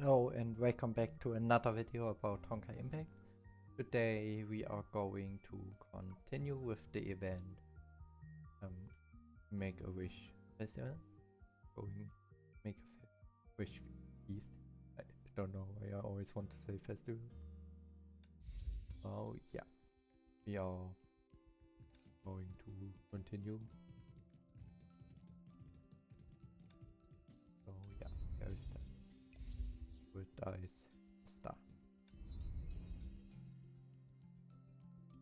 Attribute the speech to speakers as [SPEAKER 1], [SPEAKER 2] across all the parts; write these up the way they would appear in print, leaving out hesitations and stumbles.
[SPEAKER 1] Hello and welcome back to another video about Honkai Impact. Today we are going to continue with the event Make a Wish Festival. Going make a wish feast. I don't know why I always want to say festival. Oh yeah, we are going to continue. So yeah, there is that. With dice star.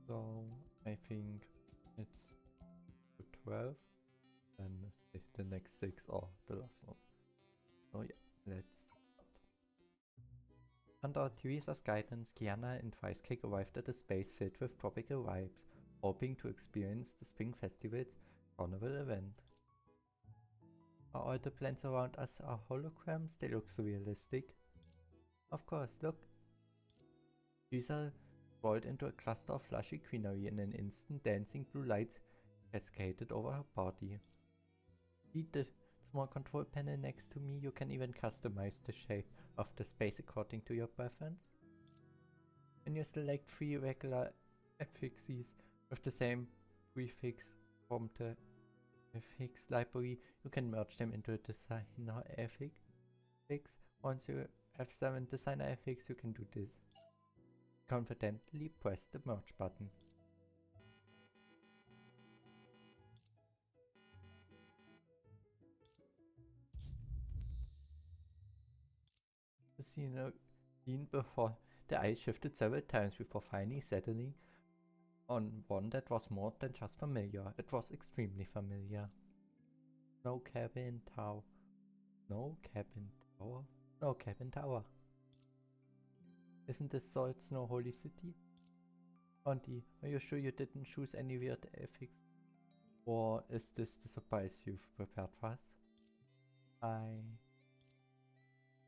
[SPEAKER 1] So I think it's 12 and the next 6 or the last one. So yeah, let's start. Under Theresa's guidance, Kiana and Vicecake arrived at a space filled with tropical vibes, hoping to experience the Spring Festival's carnival event. Are all the plants around us are holograms? They look so realistic. Of course, look. Theresa rolled into a cluster of flashy greenery. In an instant, dancing blue lights cascaded over her body. Read the small control panel next to me. You can even customize the shape of the space according to your preference. When you select 3 regular affixes with the same prefix from the affix library, you can merge them into a designer affix. Once you have 7 designer affix, you can do this. Confidently press the merge button. The scene before the ice shifted several times before finally settling on one that was more than just familiar. It was extremely familiar. No cabin tower. No cabin tower? No cabin tower. Isn't this Salt Snow Holy City? Auntie, are you sure you didn't choose any weird affix? Or is this the surprise you've prepared for us?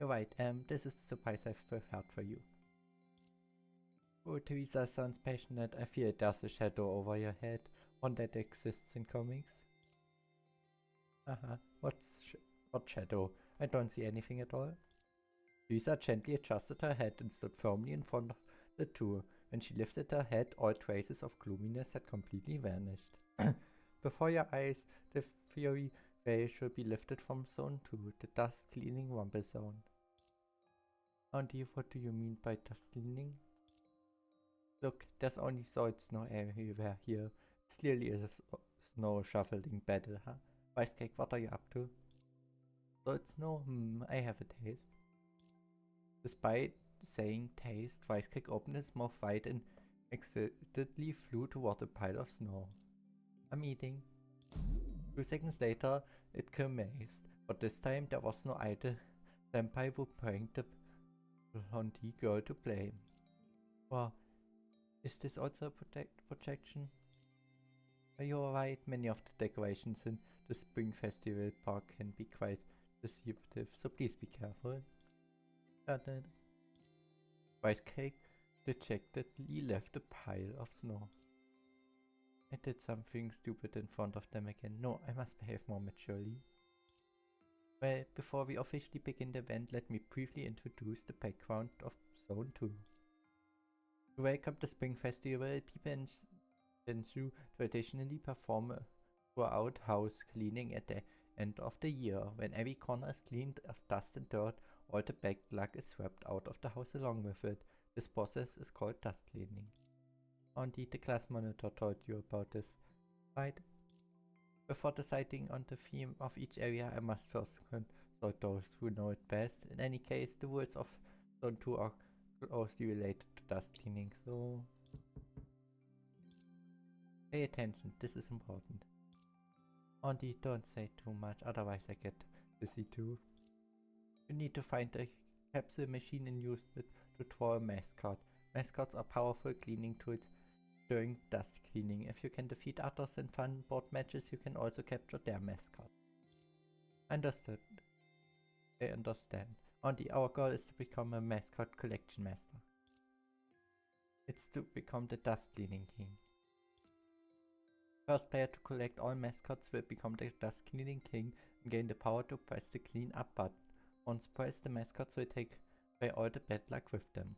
[SPEAKER 1] You're right, this is the surprise I've prepared for you. Oh, Theresa sounds passionate. I feel there's a shadow over your head, one that exists in comics. What shadow? I don't see anything at all. Theresa gently adjusted her head and stood firmly in front of the two. When she lifted her head, all traces of gloominess had completely vanished. Before your eyes, the fiery veil should be lifted from Zone 2, the dust cleaning rumble zone. Auntie, what do you mean by dust cleaning? Look, there's only solid snow everywhere here. It's clearly a snow shoveling battle, huh? Vicecake, what are you up to? Solid snow? I have a taste. Despite saying taste, Vicecake opened his mouth wide and excitedly flew toward a pile of snow. I'm eating. 2 seconds later, it commenced, but this time there was no idle senpai who pranked the blondie girl to blame. Wow, is this also a projection? Are you alright? Many of the decorations in the Spring Festival Park can be quite deceptive, so please be careful. Got it. Vicecake dejectedly left a pile of snow. I did something stupid in front of them again. No, I must behave more maturely. Well, before we officially begin the event, let me briefly introduce the background of Zone 2. To welcome the Spring Festival, people in Shenzhou traditionally perform a throughout house cleaning at the end of the year. When every corner is cleaned of dust and dirt, all the bad luck is swept out of the house along with it. This process is called dust cleaning. Auntie, the class monitor told you about this, right? Before deciding on the theme of each area, I must first consult those who know it best. In any case, the rules of Zone 2 are closely related to dust cleaning, so pay attention, this is important. Auntie, don't say too much, otherwise I get busy too. You need to find a capsule machine and use it to draw a mascot. Mascots are powerful cleaning tools during dust cleaning. If you can defeat others in fun board matches, you can also capture their mascot. Understood. I understand. Auntie, our goal is to become a mascot collection master. It's to become the dust cleaning king. First player to collect all mascots will become the dust cleaning king and gain the power to press the clean up button. Once pressed, the mascots will take By all the bad luck with them.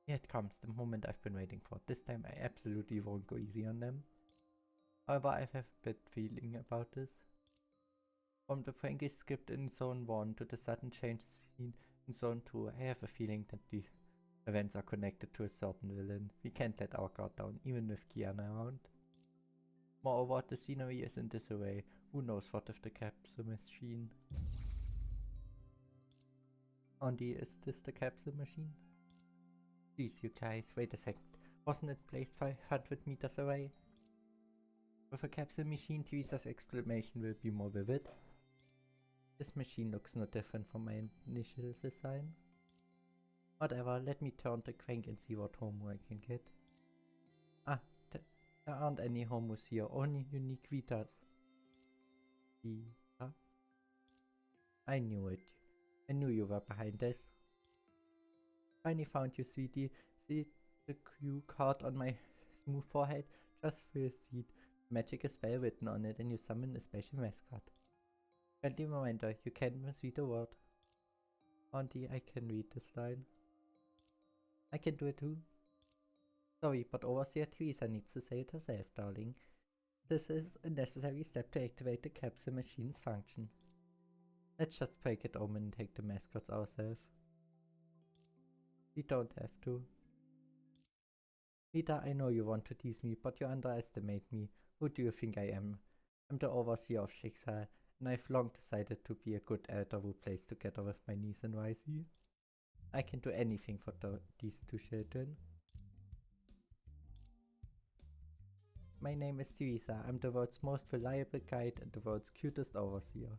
[SPEAKER 1] Here it comes, the moment I've been waiting for. This time I absolutely won't go easy on them. However, I have a bad feeling about this. From the Frankish script in Zone 1 to the sudden change scene in Zone 2, I have a feeling that the events are connected to a certain villain. We can't let our guard down, even with Kiana around. Moreover, the scenery is in disarray. Who knows what if the capsule machine? Andy, is this the capsule machine? Please, you guys, wait a second. Wasn't it placed 500 meters away? With a capsule machine, Teresa's exclamation will be more vivid. This machine looks no different from my initial design. Whatever, let me turn the crank and see what homo I can get. Ah, there aren't any homos here, only unique Vitas. Vita? I knew it. I knew you were behind this. Finally found you, sweetie. See the cue card on my smooth forehead? Just for a seat. Magic is spell written on it and you summon a special mascot. Friendly reminder, you can't misread a word. Auntie, I can read this line. I can do it too. Sorry, but Overseer Teresa needs to say it herself, darling. This is a necessary step to activate the capsule machine's function. Let's just break it open and take the mascots ourselves. We don't have to. Vita, I know you want to tease me, but you underestimate me. Who do you think I am? I'm the overseer of Schicksal, and I've long decided to be a good elder who plays together with my niece and wifey. I can do anything for these two children. My name is Teresa. I'm the world's most reliable guide and the world's cutest overseer.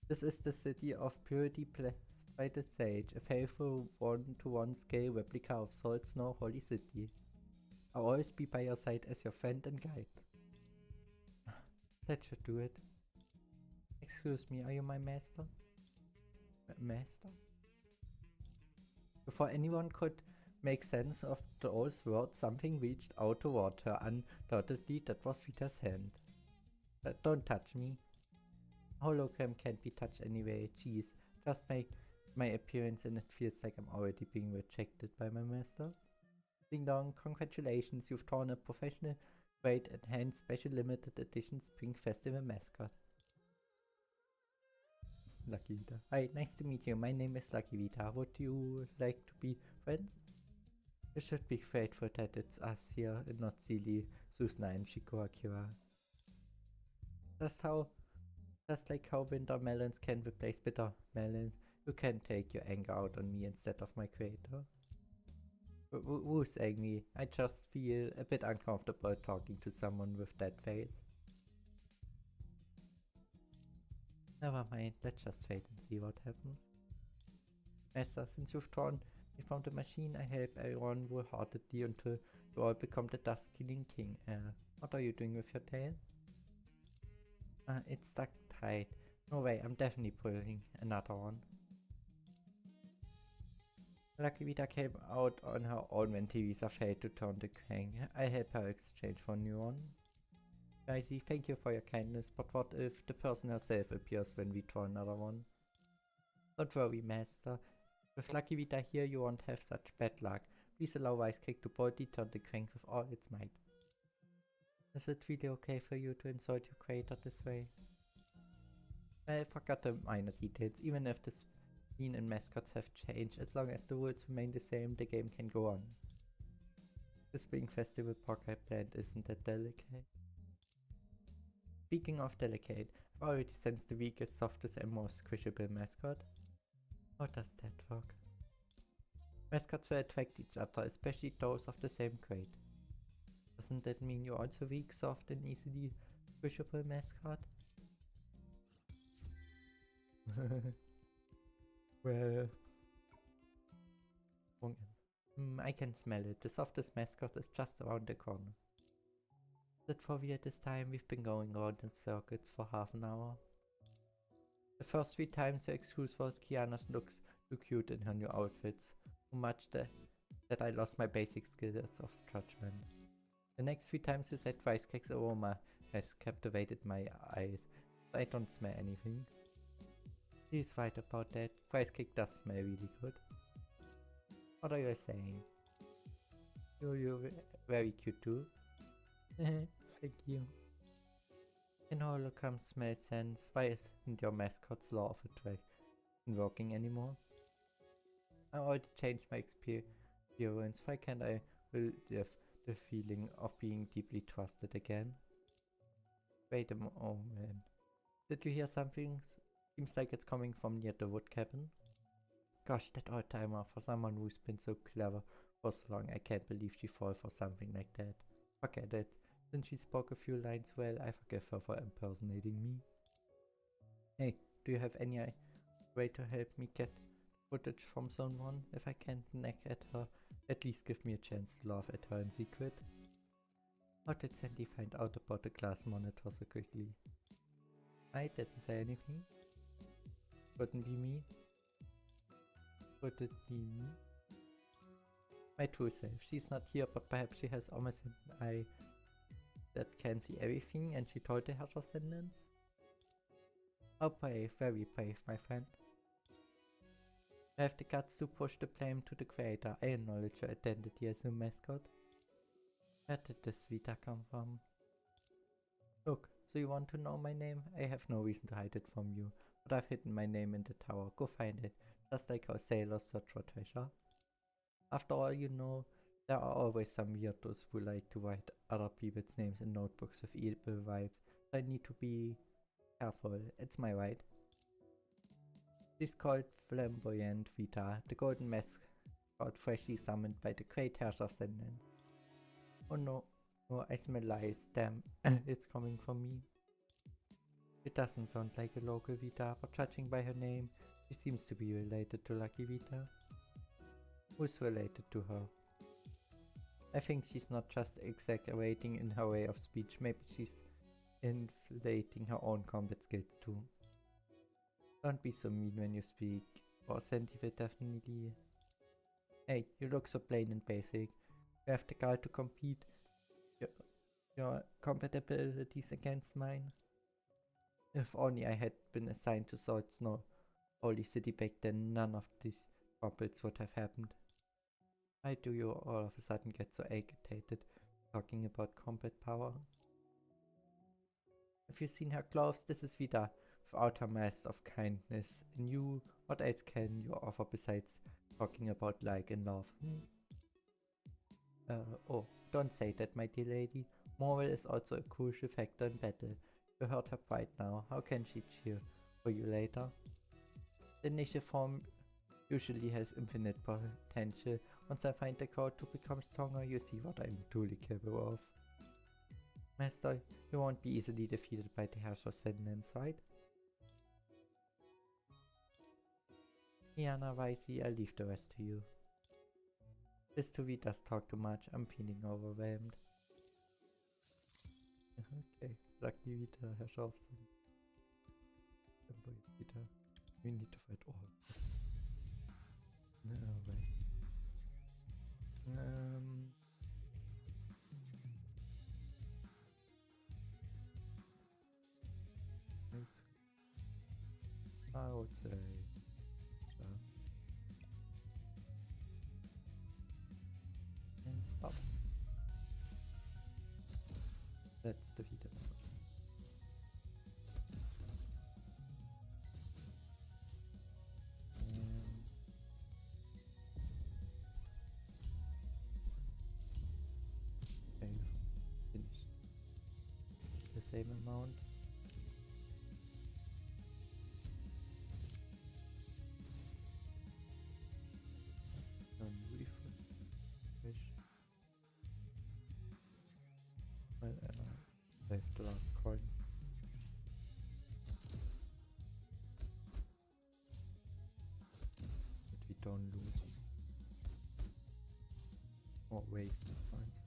[SPEAKER 1] This is the city of purity blessed by the sage, a faithful one-to-one scale replica of Salt Snow Holy City. I'll always be by your side as your friend and guide. That should do it. Excuse me, are you my master? Master? Before anyone could make sense of those words, something reached out toward her. Undoubtedly, that was Vita's hand. Don't touch me. Hologram can't be touched anyway. Jeez, just make my appearance and it feels like I'm already being rejected by my master. Ding dong, congratulations, you've torn a professional grade and hence special limited edition Spring Festival mascot. Lucky Vita. Hi, nice to meet you. My name is Lucky Vita. Would you like to be friends? You should be grateful that it's us here and not silly Susna and Shiko Akira. Just like how winter melons can replace bitter melons, you can take your anger out on me instead of my creator. Who's angry? I just feel a bit uncomfortable talking to someone with that face. Never mind, let's just wait and see what happens. Master, since you've torn me from the machine, I help everyone wholeheartedly until you all become the dust-killing king. What are you doing with your tail? It's stuck tight. No way, I'm definitely pulling another one. Lucky Vita came out on her own when Teresa failed to turn the crank. I help her exchange for a new one. Daisy, thank you for your kindness, but what if the person herself appears when we draw another one? Don't worry, Master. With Lucky Vita here, you won't have such bad luck. Please allow Wisecake to boldly turn the crank with all its might. Is it really okay for you to insult your creator this way? I forgot the minor details. Even if the scene and mascots have changed, as long as the rules remain the same, the game can go on. The Spring Festival park I planned isn't that delicate. Speaking of delicate, I've already sensed the weakest, softest and most squishable mascot. How does that work? Mascots will attract each other, especially those of the same grade. Doesn't that mean you're also weak, soft and easily squishable mascot? Well... I can smell it. The softest mascot is just around the corner. Is it for real this time? We've been going around in circuits for half an hour. The first 3 times the excuse was Kiana's looks too cute in her new outfits. So much that I lost my basic skills of judgment. The next 3 times you said Ricecake's aroma has captivated my eyes. I don't smell anything. He's right about that. Fries cake does smell really good. What are you saying? You're very cute too. Thank you. In hologram smell sense, why isn't your mascot's law of attraction working anymore? I already changed my experience. Why can't I relive the feeling of being deeply trusted again? Wait a moment. Did you hear something? Seems like it's coming from near the wood cabin. Gosh, that old timer, for someone who's been so clever for so long, I can't believe she fell for something like that. Forget it. Since she spoke a few lines well, I forgive her for impersonating me. Hey, do you have any way to help me get footage from someone? If I can't nag at her, at least give me a chance to laugh at her in secret. How did Sandy find out about the glass monitor so quickly? I didn't say anything. Couldn't be me. Could it be me? My true self. She's not here, but perhaps she has almost an eye that can see everything, and she told the Herrscher's descendants? How brave, very brave, my friend. I have the guts to push the blame to the creator. I acknowledge your identity as a mascot. Where did this Vita come from? Look, so you want to know my name? I have no reason to hide it from you, but I've hidden my name in the tower. Go find it, just like how sailors search for treasure. After all, you know, there are always some weirdos who like to write other people's names in notebooks with evil vibes, so I need to be careful. It's my right. She's called Flamboyant Vita, the golden mascot freshly summoned by the great Herrscher's descendants. Oh no, no, I smell lies. Damn, it's coming from me. It doesn't sound like a local Vita, but judging by her name, she seems to be related to Lucky Vita. Who's related to her? I think she's not just exaggerating in her way of speech, maybe she's inflating her own combat skills too. Don't be so mean when you speak, or Sandy will definitely... Hey, you look so plain and basic. You have the guy to compete your compatibilities against mine. If only I had been assigned to Salt Snow Holy City back then, none of these troubles would have happened. Why do you all of a sudden get so agitated talking about combat power? Have you seen her gloves? This is Vita, without her mask of kindness. And you, what else can you offer besides talking about like and love? Oh, don't say that, my dear lady. Moral is also a crucial factor in battle. You heard her right now. How can she cheer for you later? The initial form usually has infinite potential. Once I find the code to become stronger, you see what I'm truly capable of. Master, you won't be easily defeated by the Herrscher's descendants, right? Kiana, Wisey, I'll leave the rest to you. This Tuvi does talk too much, I'm feeling overwhelmed. Okay, Lucky Vita, Herrscher's Vita. We need to fight all. No, right. I would say and stop. Let's defeat it. Okay, finished. The same amount. Refresh. Well, I have the last coin. That we don't lose or waste coins.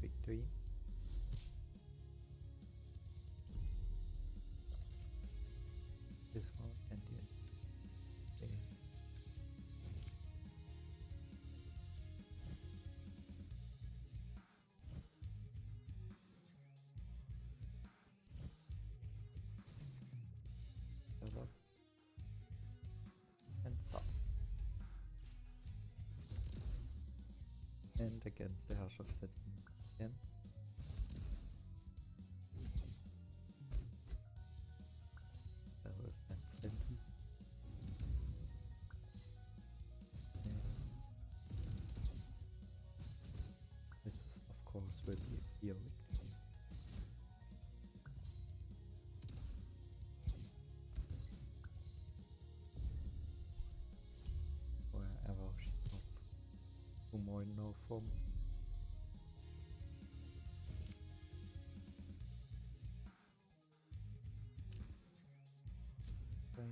[SPEAKER 1] Victory. And against the House of Satan again. That was that Satan. This of course will be heroic. Wherever she got 2 more in no form. Right.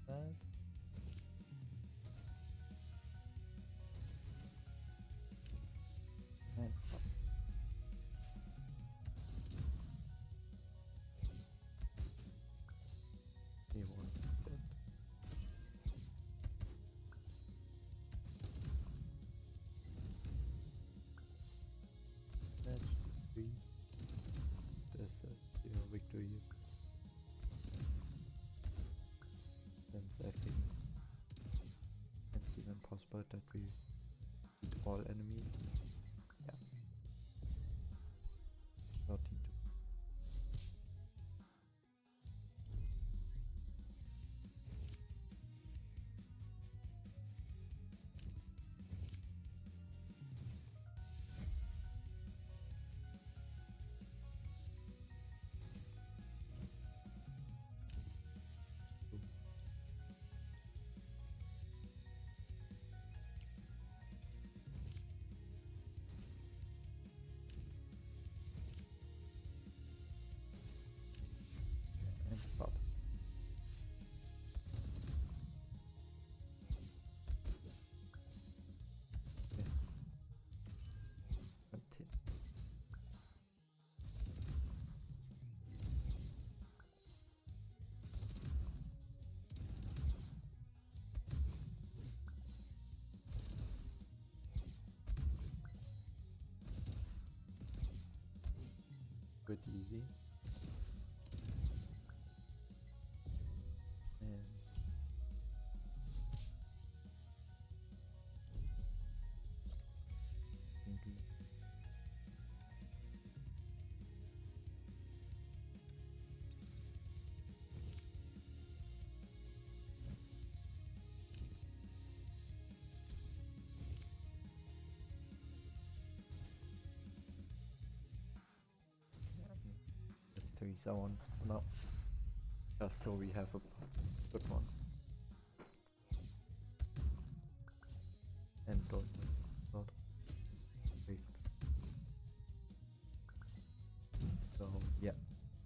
[SPEAKER 1] That. And stop. He won't dead. That's 3. There's a 0 victory. Since I think it's even possible that we beat all enemies. Yeah. 13 to and stop. Yes. Continue. Good easy. And maybe just Teresa one for now. Just so we have a good one. And don't not waste. So yeah.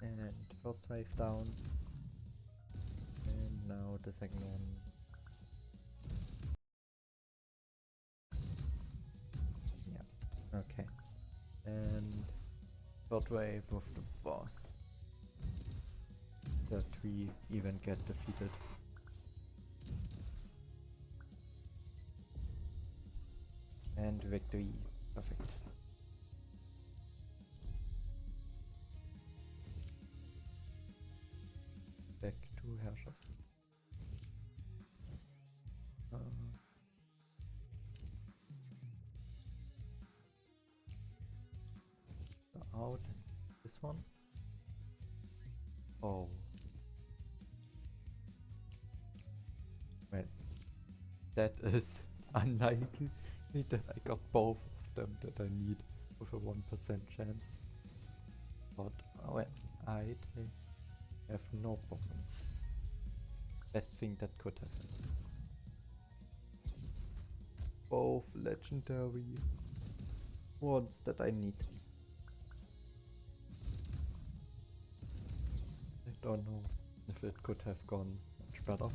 [SPEAKER 1] And first wave down. And now the second one. Yeah. Okay. And third wave of the boss. That we even get defeated. And victory. Perfect. Back to Herrschaft. Out. This one. Oh. Well, that is unlikely that I got both of them that I need with a 1% chance. But well, I have no problem. Best thing that could happen. Both legendary ones that I need. I don't know if it could have gone much better.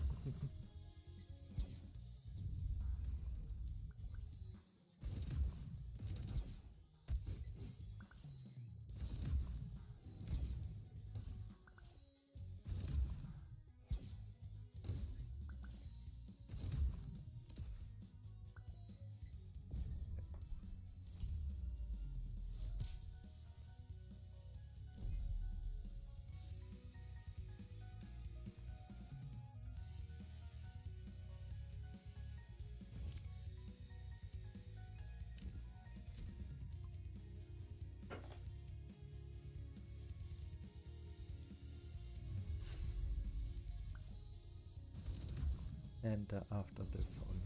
[SPEAKER 1] And after this only.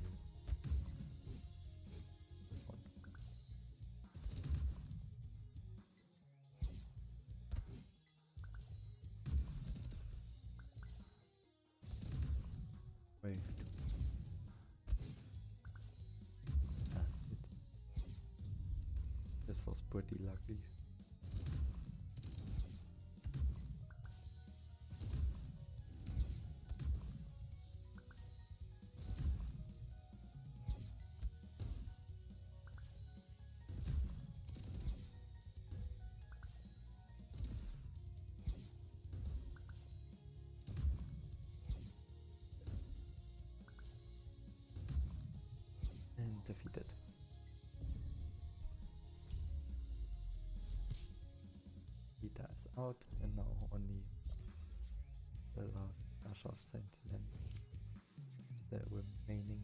[SPEAKER 1] Wave 2. This was pretty lucky. And defeated. Vita is out, and now only the last dash of sentinels is the remaining.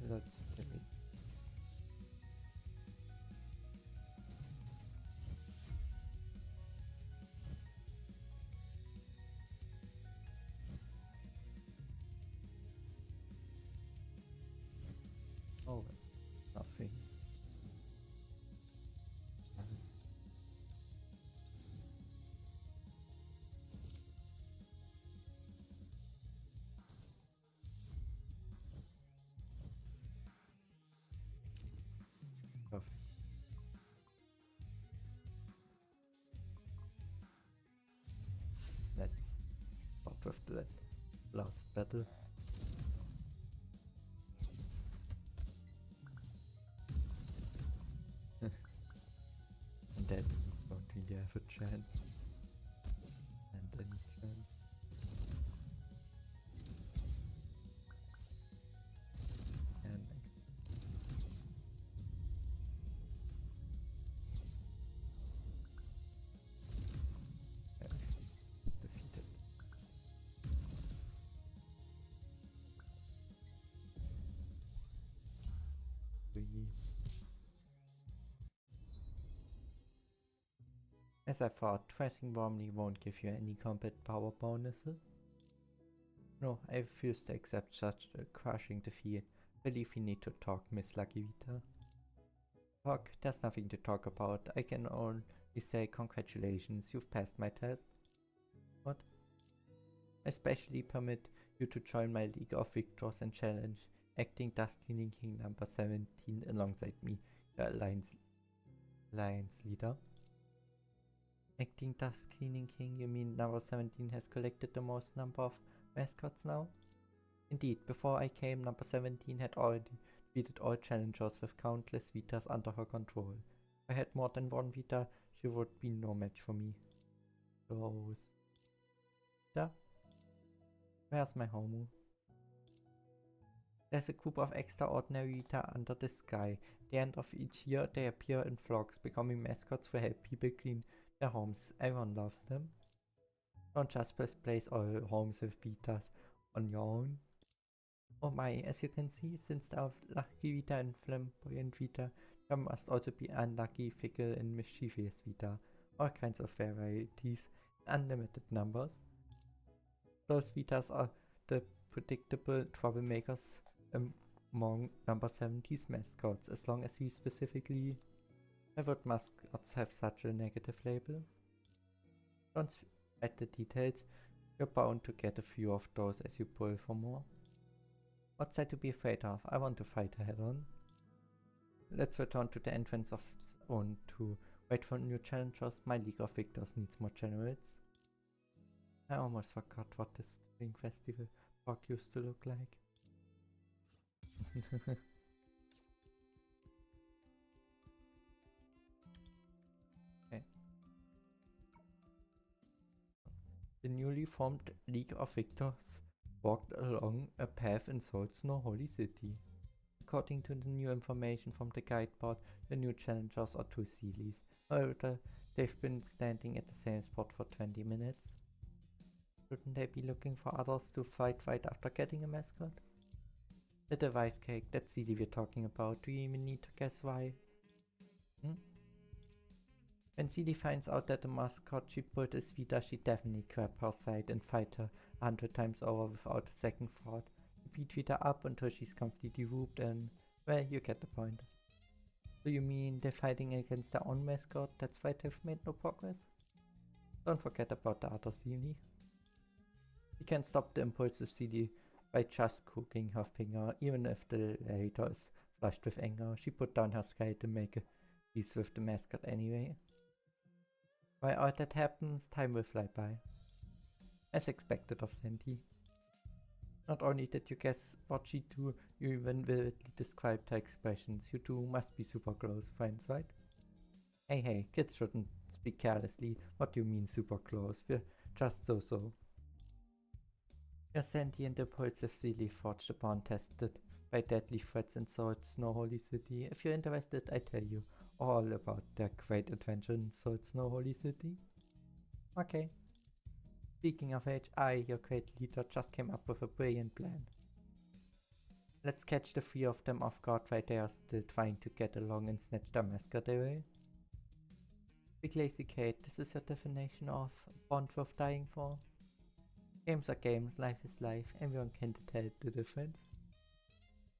[SPEAKER 1] Let's delete. Oh, nothing. Perfect. Let's start with the last battle. And then we don't really have a chance. And any chance. And next. Defeated. As I thought, dressing warmly won't give you any combat power bonuses. No, I refuse to accept such a crushing defeat. Believe we need to talk, Miss Lucky Vita. Talk? There's nothing to talk about. I can only say congratulations, you've passed my test. What? I specially permit you to join my League of Victors and challenge acting Dust Cleaning King number 17 alongside me, the Alliance leader. Acting Dust Cleaning King, you mean number 17 has collected the most number of mascots now? Indeed, before I came, number 17 had already defeated all challengers with countless Vitas under her control. If I had more than one Vita, she would be no match for me. Gross. Da? Where's my Homu? There's a group of extraordinary Vita under the sky. At the end of each year, they appear in flocks, becoming mascots who help people clean their homes. Everyone loves them. Don't just place all homes with Vitas on your own. Oh my, as you can see, since there are lucky Vita and flamboyant Vita, there must also be unlucky, fickle and mischievous Vita. All kinds of varieties, unlimited numbers. Those Vitas are the predictable troublemakers among number 70's mascots, as long as we specifically... Why would mascots have such a negative label? Don't sweat the details, you're bound to get a few of those as you pull for more. What's there to be afraid of? I want to fight head on. Let's return to the entrance of Zone 2. Wait for new challengers. My League of Victors needs more generals. I almost forgot what this Spring Festival park used to look like. Okay. The newly formed League of Victors walked along a path in Seoul's Snow Holy City. According to the new information from the guideboard, the new challengers are two Sealies. However, they've been standing at the same spot for 20 minutes. Shouldn't they be looking for others to fight right after getting a mascot? The device cake, that's CD we're talking about. Do you even need to guess why? When CD finds out that the mascot she pulled is Vita, she definitely grab her side and fight her 100 times over without a second thought. Beat Vita up until she's completely whooped and, well, you get the point. So you mean they're fighting against their own mascot? That's why they've made no progress? Don't forget about the other CD. You can stop the impulsive CD by just cooking her finger, even if the later is flushed with anger. She put down her sky to make a peace with the mascot anyway. While all that happens, time will fly by. As expected of Sandy. Not only did you guess what she do, you even vividly described her expressions. You two must be super close friends, right? Hey, kids shouldn't speak carelessly. What do you mean super close? We're just so. Your sentient impulsive silly forged a bond tested by deadly threats in Salt Snow Holy City. If you're interested, I tell you all about their great adventure in Salt Snow Holy City. Okay. Speaking of which, your great leader, just came up with a brilliant plan. Let's catch the three of them off guard while they are still trying to get along and snatch their mascot away. Big Lazy Kate, this is your definition of bond worth dying for? Games are games, life is life, everyone can tell the difference.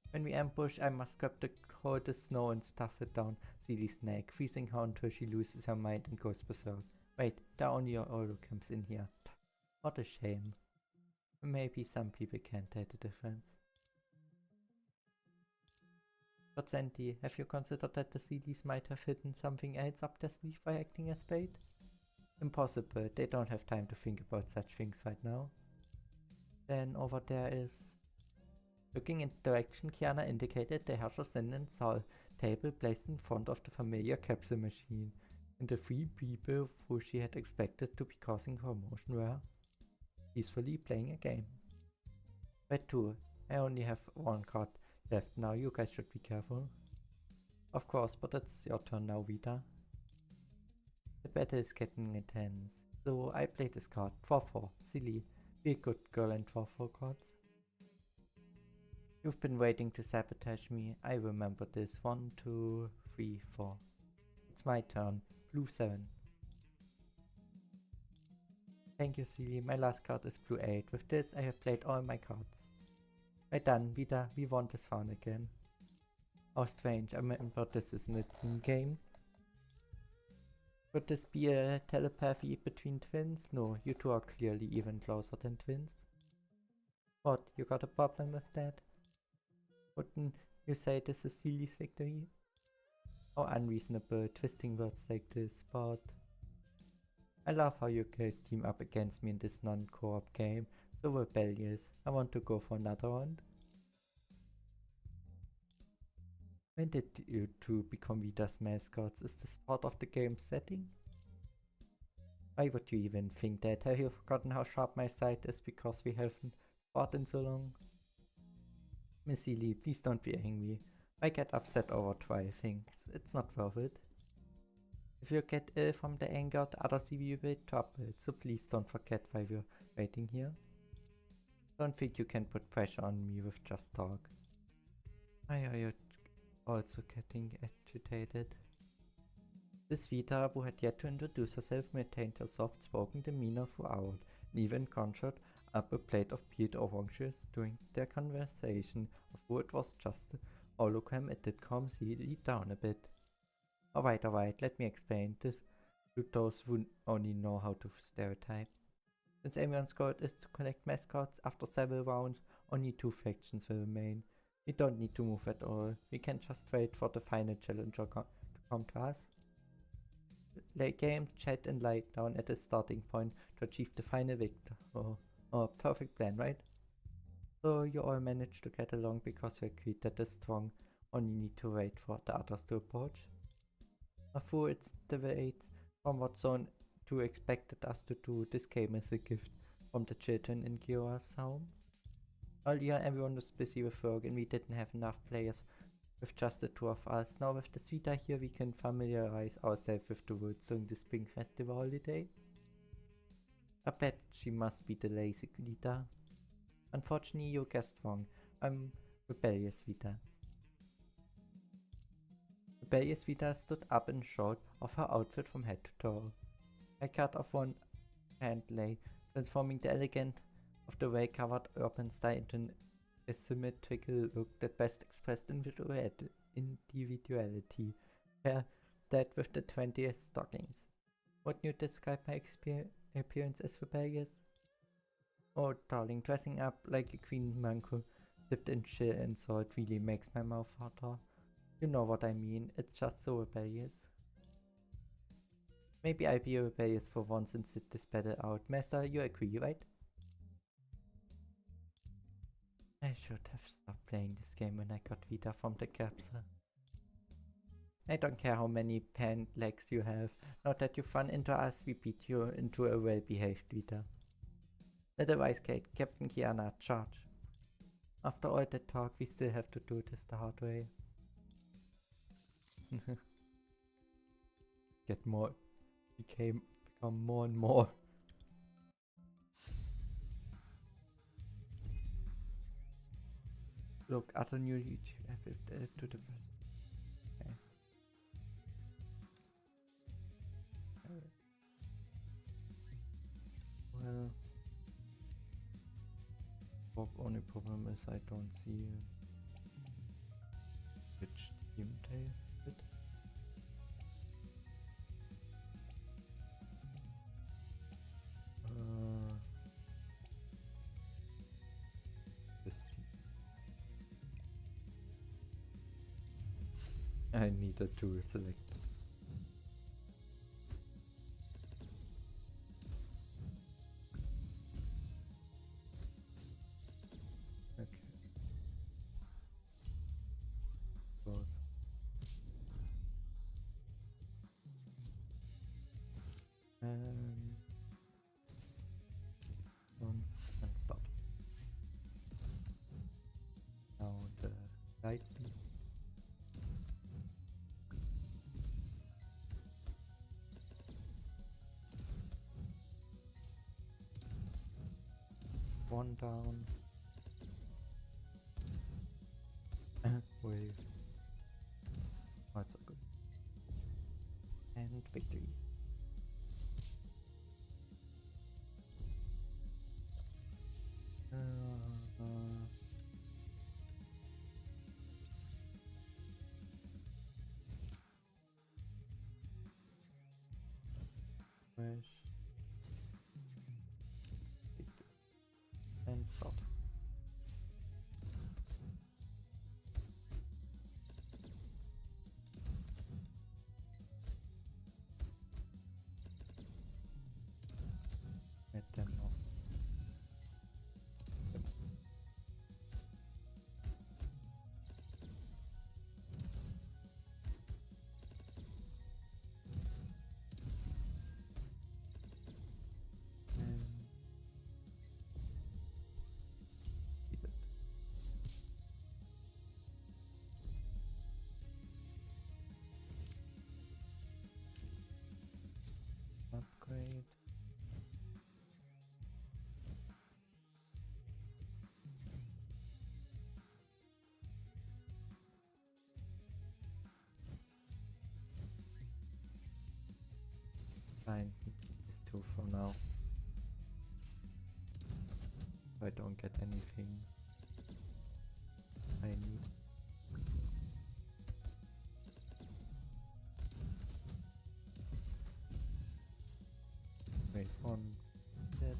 [SPEAKER 1] When we ambush, I must grab the coldest snow and stuff it down Seely's neck, freezing her until she loses her mind and goes berserk. Wait, there are only holograms in here. What a shame. Maybe some people can't tell the difference. But Sandy, have you considered that the Seelies might have hidden something else up their sleeve by acting as bait? Impossible, they don't have time to think about such things right now. Then over there is... Looking in the direction Kiana indicated, they had just in and saw a table placed in front of the familiar capsule machine, and the three people who she had expected to be causing commotion were peacefully playing a game. Wait too, I only have one card left now, you guys should be careful. Of course, but it's your turn now, Vita. The battle is getting intense, so I play this card, draw 4, silly, be a good girl and draw 4 cards. You've been waiting to sabotage me, I remember this, 1, 2, 3, 4. It's my turn, blue 7. Thank you, silly, my last card is blue 8, with this I have played all my cards. Right done, Vita, we won this round again. How strange, I remember this isn't a team game. Could this be a telepathy between twins? No, you two are clearly even closer than twins. What, you got a problem with that? Wouldn't you say this is Seely's victory? How unreasonable, twisting words like this, but... I love how you guys team up against me in this non-co-op game. So rebellious. I want to go for another round. When did you two become Vita's mascots? Is this part of the game setting? Why would you even think that? Have you forgotten how sharp my sight is because we haven't fought in so long? Miss Seely, please don't be angry. I get upset over try things. It's not worth it. If you get ill from the anger, the others will be troubled, so please don't forget why we're waiting here. Don't think you can put pressure on me with just talk. Why are you also getting agitated? This Vita, who had yet to introduce herself, maintained her soft-spoken demeanor throughout, and even conjured up a plate of peeled oranges during their conversation, although it was just a hologram. It did calm Seely down a bit. Alright, let me explain this to those who only know how to stereotype. Since everyone's goal is to collect mascots, after several rounds, only 2 factions will remain. We don't need to move at all. We can just wait for the final challenger to come to us. Play games, chat and lie down at the starting point to achieve the final victor. Oh, perfect plan, right? So you all managed to get along because you agreed that the strong only need to wait for the others to approach. Although it's deviates from what Zone 2 expected us to do, this game is a gift from the children in Kiora's home. Earlier everyone was busy with work and we didn't have enough players with just the 2 of us. Now with the Vita here we can familiarize ourselves with the world during the spring festival holiday. I bet she must be the lazy leader. Unfortunately you guessed wrong. I'm Rebellious Vita. Rebellious Vita stood up and showed off her outfit from head to toe. A cut of one hand lay, transforming the elegant of the way-covered urban style into an asymmetrical look that best expressed individuality. Pair that with the 20th stockings. Would you describe my appearance as rebellious? Oh, darling, dressing up like a queen manco dipped in chill and salt really makes my mouth water. You know what I mean, it's just so rebellious. Maybe I'll be rebellious for once and sit this battle out. Master, you agree, right? I should have stopped playing this game when I got Vita from the capsule. I don't care how many pant legs you have. Now that you've run into us, we beat you into a well-behaved Vita. Little Wise Kate, Captain Kiana, charge. After all that talk, we still have to do this the hard way. Become more and more. Look, other new YouTube to the okay. Well, only problem is I don't see which team they fit. This team. I needed to select. And start. Now the lights. One down. Wave. Oh, it's so good. And victory. And start. Let them know. Upgrade. Fine, these two for now. If I don't get anything I need. Wait, one dead.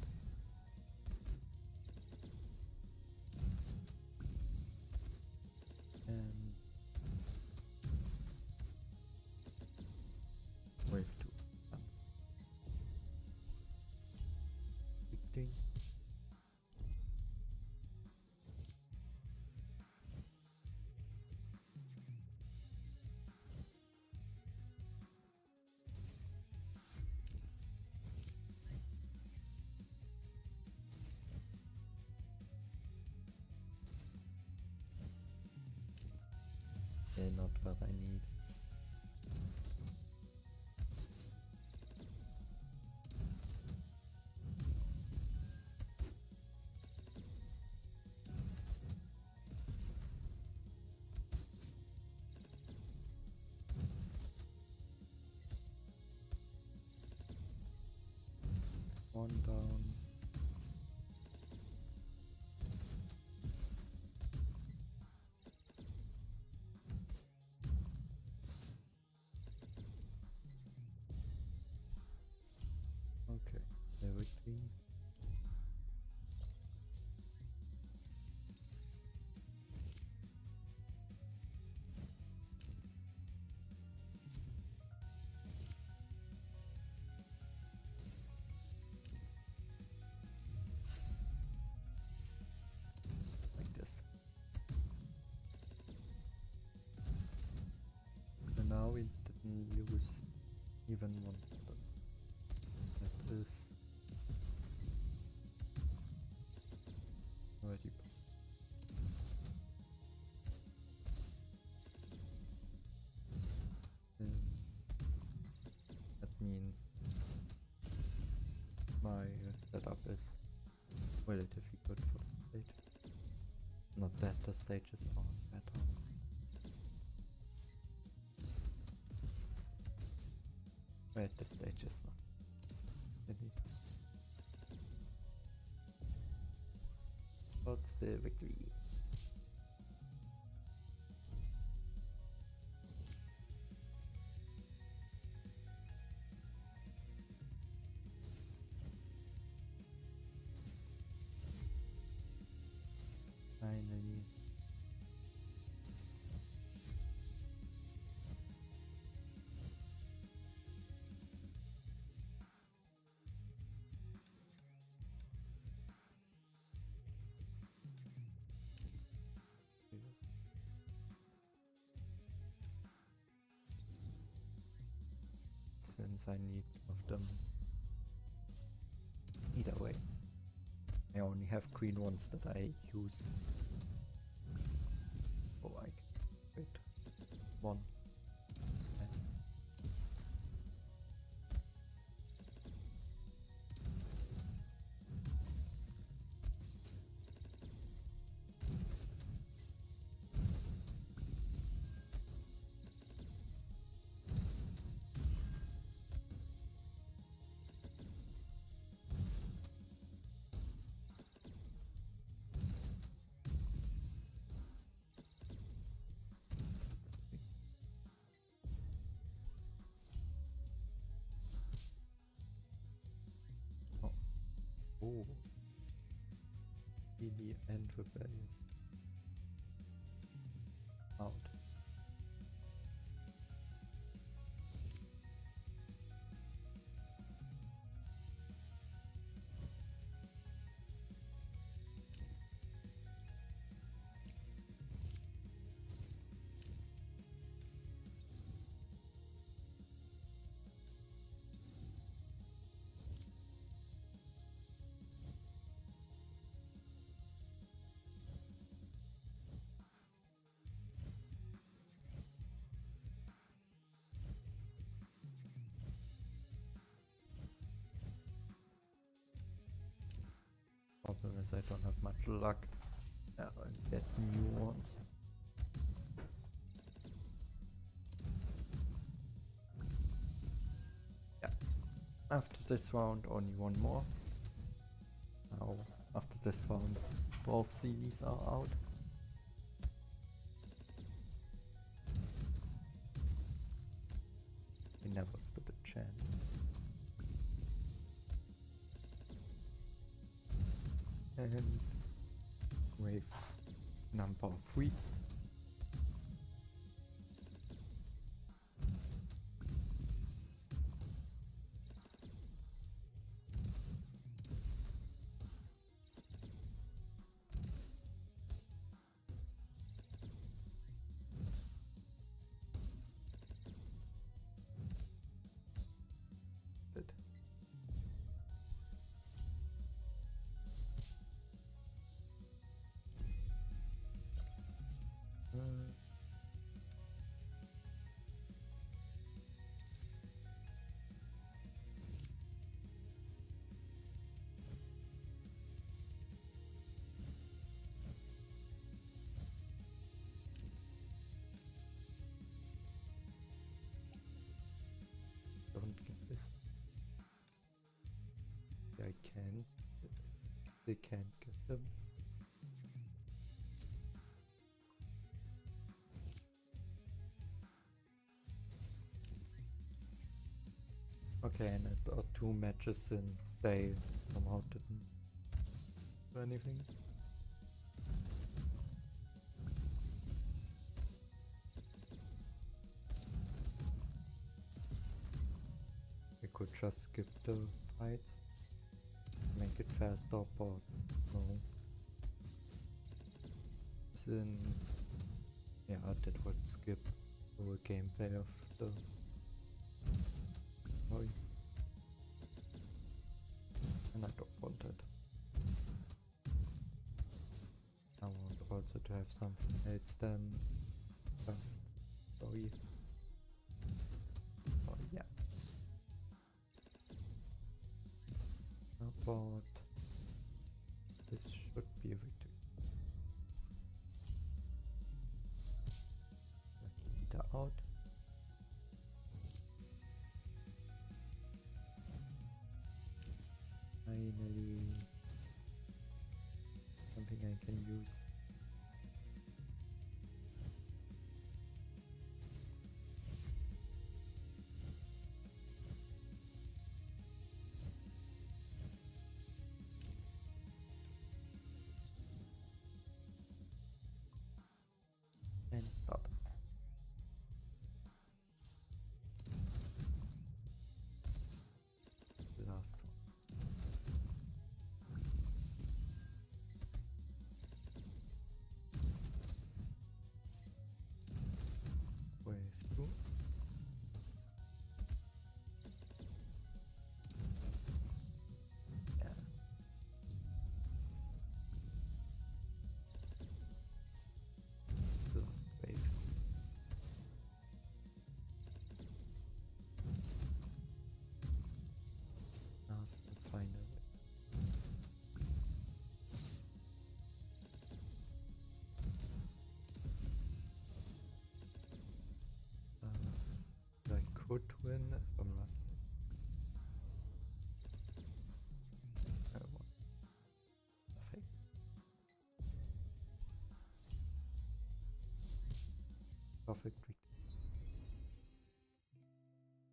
[SPEAKER 1] And wave 2. Big thing. Not what I need. one down. Okay, level 3. Like this. So now we didn't lose even one button. That is already. That means my setup is relatively good for the stage. Not that the stages are better. Right, the stage is not. Indeed. What's the victory? Finally. Since I need of them. Either way. I only have green ones that I use. Oh, wait. One. Yes. Oh. Really and rebellion. Out. Problem is I don't have much luck. I get new ones. Yeah. After this round, only one more. Now, after this round, both CVs are out. We never stood a chance. And wave number 3. Good. can. They can't get them. Okay, and it are 2 matches since they somehow didn't do anything. We could just skip the fight, make it faster, but no. Since, yeah, that would skip the whole gameplay of the story. And I don't want that. I want also to have something else than just story. Oh yeah. But this should be a victory. Vita out. Finally, something I can use. And start. Last one. Wave 2. Yeah. Last wave. Last and final wave. I could win if I'm lucky. I won. Nothing. Perfect victory.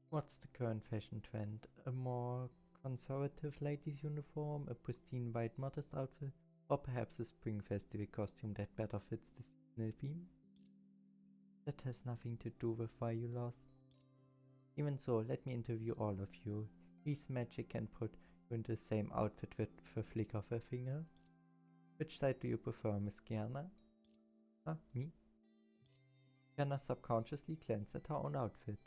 [SPEAKER 1] What's the current fashion trend? A more conservative ladies uniform, a pristine white modest outfit, or perhaps a spring festival costume that better fits the seasonal theme? That has nothing to do with why you lost. Even so, let me interview all of you. His magic can put you in the same outfit with a flick of a finger. Which side do you prefer, Miss Kiana? Huh, me? Kiana subconsciously glanced at her own outfit.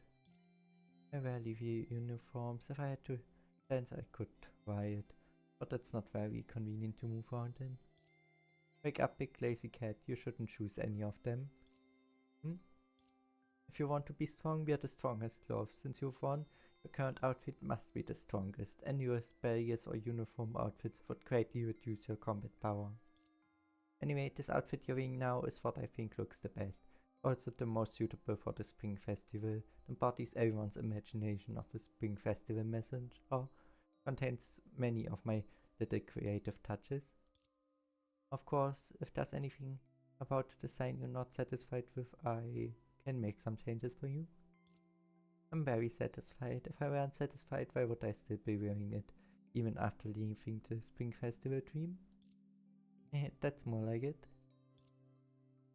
[SPEAKER 1] I rarely wear uniforms. If I had to dance, I could try it, but it's not very convenient to move around in. Wake up, big lazy cat. You shouldn't choose any of them. If you want to be strong, wear the strongest clothes. Since you've won, your current outfit must be the strongest. Any rebellious or uniform outfits would greatly reduce your combat power. Anyway, this outfit you're wearing now is what I think looks the best. Also the most suitable for the Spring Festival. It embodies everyone's imagination of the Spring Festival message, or contains many of my little creative touches. Of course, if there's anything about the design you're not satisfied with, I can make some changes for you. I'm very satisfied. If I weren't satisfied, why would I still be wearing it, even after leaving the Spring Festival dream? That's more like it.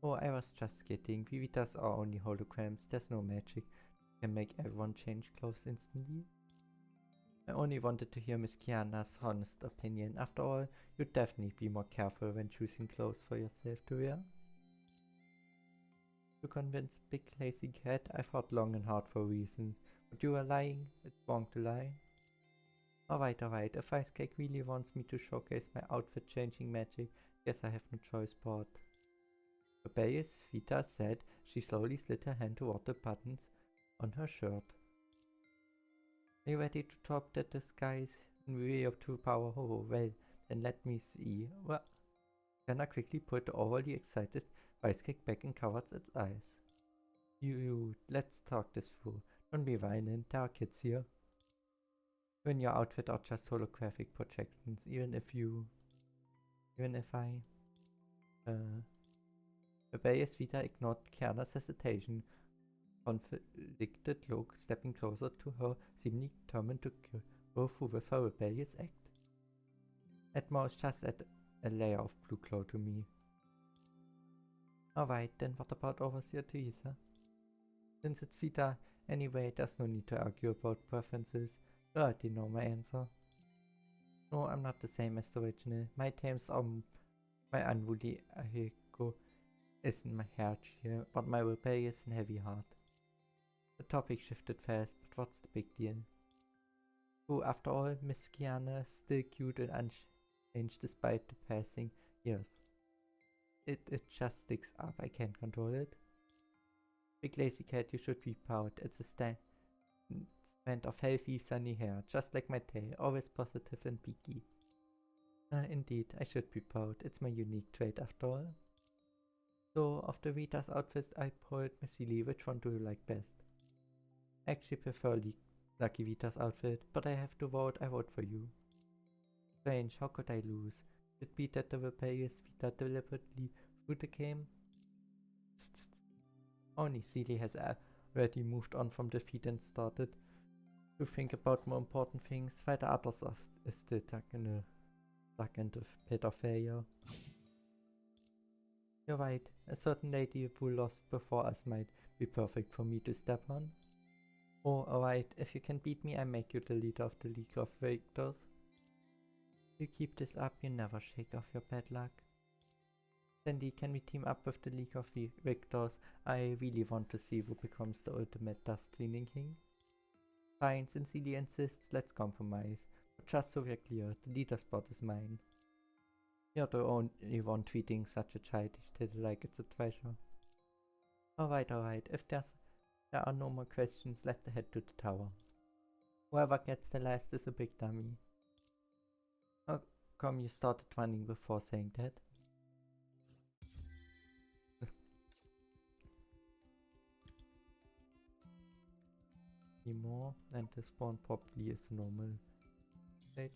[SPEAKER 1] Oh, I was just kidding. Vitas are only holograms. There's no magic. Can make everyone change clothes instantly. I only wanted to hear Miss Kiana's honest opinion. After all, you'd definitely be more careful when choosing clothes for yourself to wear. To convince Big Lazy Cat, I thought long and hard for a reason. But you were lying. It's wrong to lie. Alright. If Ice Cake really wants me to showcase my outfit changing magic, guess I have no choice but. Rebellious Vita said. She slowly slid her hand toward the buttons on her shirt. Are you ready to top that disguise in way of true power? Oh, well, then let me see. Well, Kiana quickly put the overly excited Ice Cake back and covered its eyes. You, let's talk this through. Don't be violent, there are kids here. in your outfit are just holographic projections, even if I rebellious Vita ignored Kiana's hesitation, conflicted look, stepping closer to her, seemingly determined to go through with her rebellious act. At most, just add a layer of blue glow to me. Alright, then what about Overseer Teresa? Since it's Vita anyway, there's no need to argue about preferences. You already know my answer. No, I'm not the same as the original. My tames are my unruly Ahiko isn't my heart here, but my rebellious and heavy heart. The topic shifted fast, but what's the big deal? Oh, after all, Miss Kiana is still cute and unchanged despite the passing years. It just sticks up, I can't control it. Big lazy cat, you should be proud. It's a statement of healthy, sunny hair, just like my tail, always positive and beaky. Indeed, I should be proud. It's my unique trait after all. So, of the Vita's outfits I polled Massili, which one do you like best? I actually prefer Lucky Vita's outfit, but I have to vote, I vote for you. Strange, how could I lose? It be that the rebellious Vita deliberately threw the game? Only Sealy has already moved on from defeat and started to think about more important things, while the others are still stuck in the pit of failure. You're right, a certain lady who lost before us might be perfect for me to step on. Oh, alright, if you can beat me, I make you the leader of the League of Victors. If you keep this up, you never shake off your bad luck. Sandy, can we team up with the League of Victors? I really want to see who becomes the ultimate dust cleaning king. Fine, since Celia insists, let's compromise. But just so we're clear, the leader spot is mine. You're the only one treating such a childish tittle like it's a treasure. Alright, if there are no more questions, let's head to the tower. Whoever gets the last is a big dummy. How come you started running before saying that? More, and the spawn probably is a normal stage.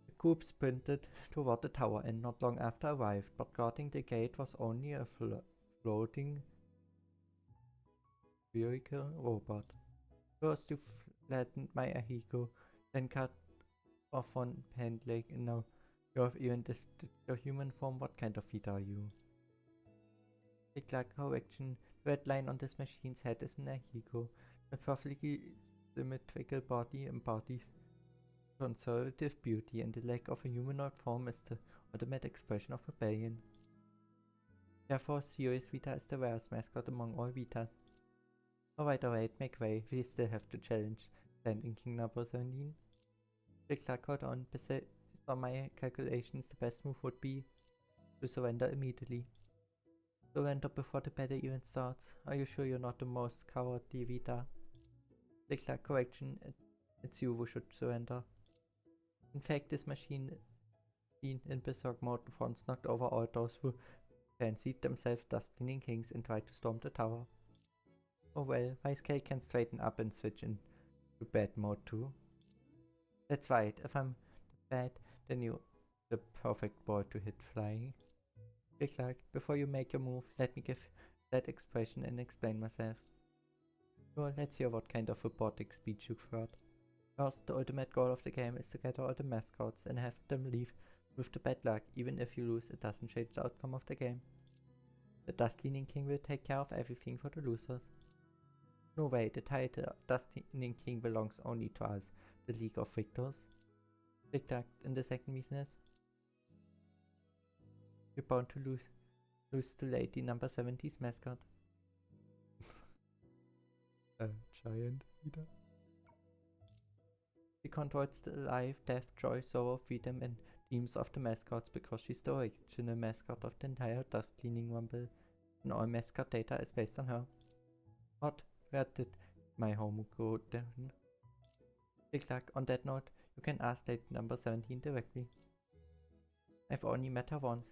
[SPEAKER 1] The group sprinted toward the tower and not long after arrived, but guarding the gate was only a floating spherical robot. First you flattened my Ahiko, then cut off one hand leg, and now you have even distorted your human form. What kind of Vita are you? Click correction. The red line on this machine's head is an Ahiko. A perfectly symmetrical body embodies conservative beauty, and the lack of a humanoid form is the ultimate expression of rebellion. Therefore, Serious Vita is the rarest mascot among all Vitas. Alright, make way. We still have to challenge Standing King number 17. Click, hold on. Based on my calculations, the best move would be to surrender immediately. Surrender before the battle even starts. Are you sure you're not the most cowardly Vita? Click, correction. It's you who should surrender. In fact, this machine in Berserk mode once knocked over all those who fancied themselves dust cleaning kings and tried to storm the tower. Oh well, Vice-K can straighten up and switch into bad mode too. That's right, if I'm bad, then you're the perfect boy to hit flying. Click, before you make your move, let me give that expression and explain myself. Well, let's hear what kind of robotic speech you've heard. First, the ultimate goal of the game is to gather all the mascots and have them leave with the bad luck. Even if you lose, it doesn't change the outcome of the game. The Dust Cleaning King will take care of everything for the losers. No way, the title Dust Cleaning King belongs only to us, the League of Victors. Click, in the second business. You're bound to lose to Lady number 70's mascot. A giant Vita. She controls the life, death, joy, sorrow, freedom and dreams of the mascots because she's the original mascot of the entire dust cleaning rumble, and all mascot data is based on her. What? Where did my home go then? Click, on that note, you can ask Lady number 17 directly. I've only met her once,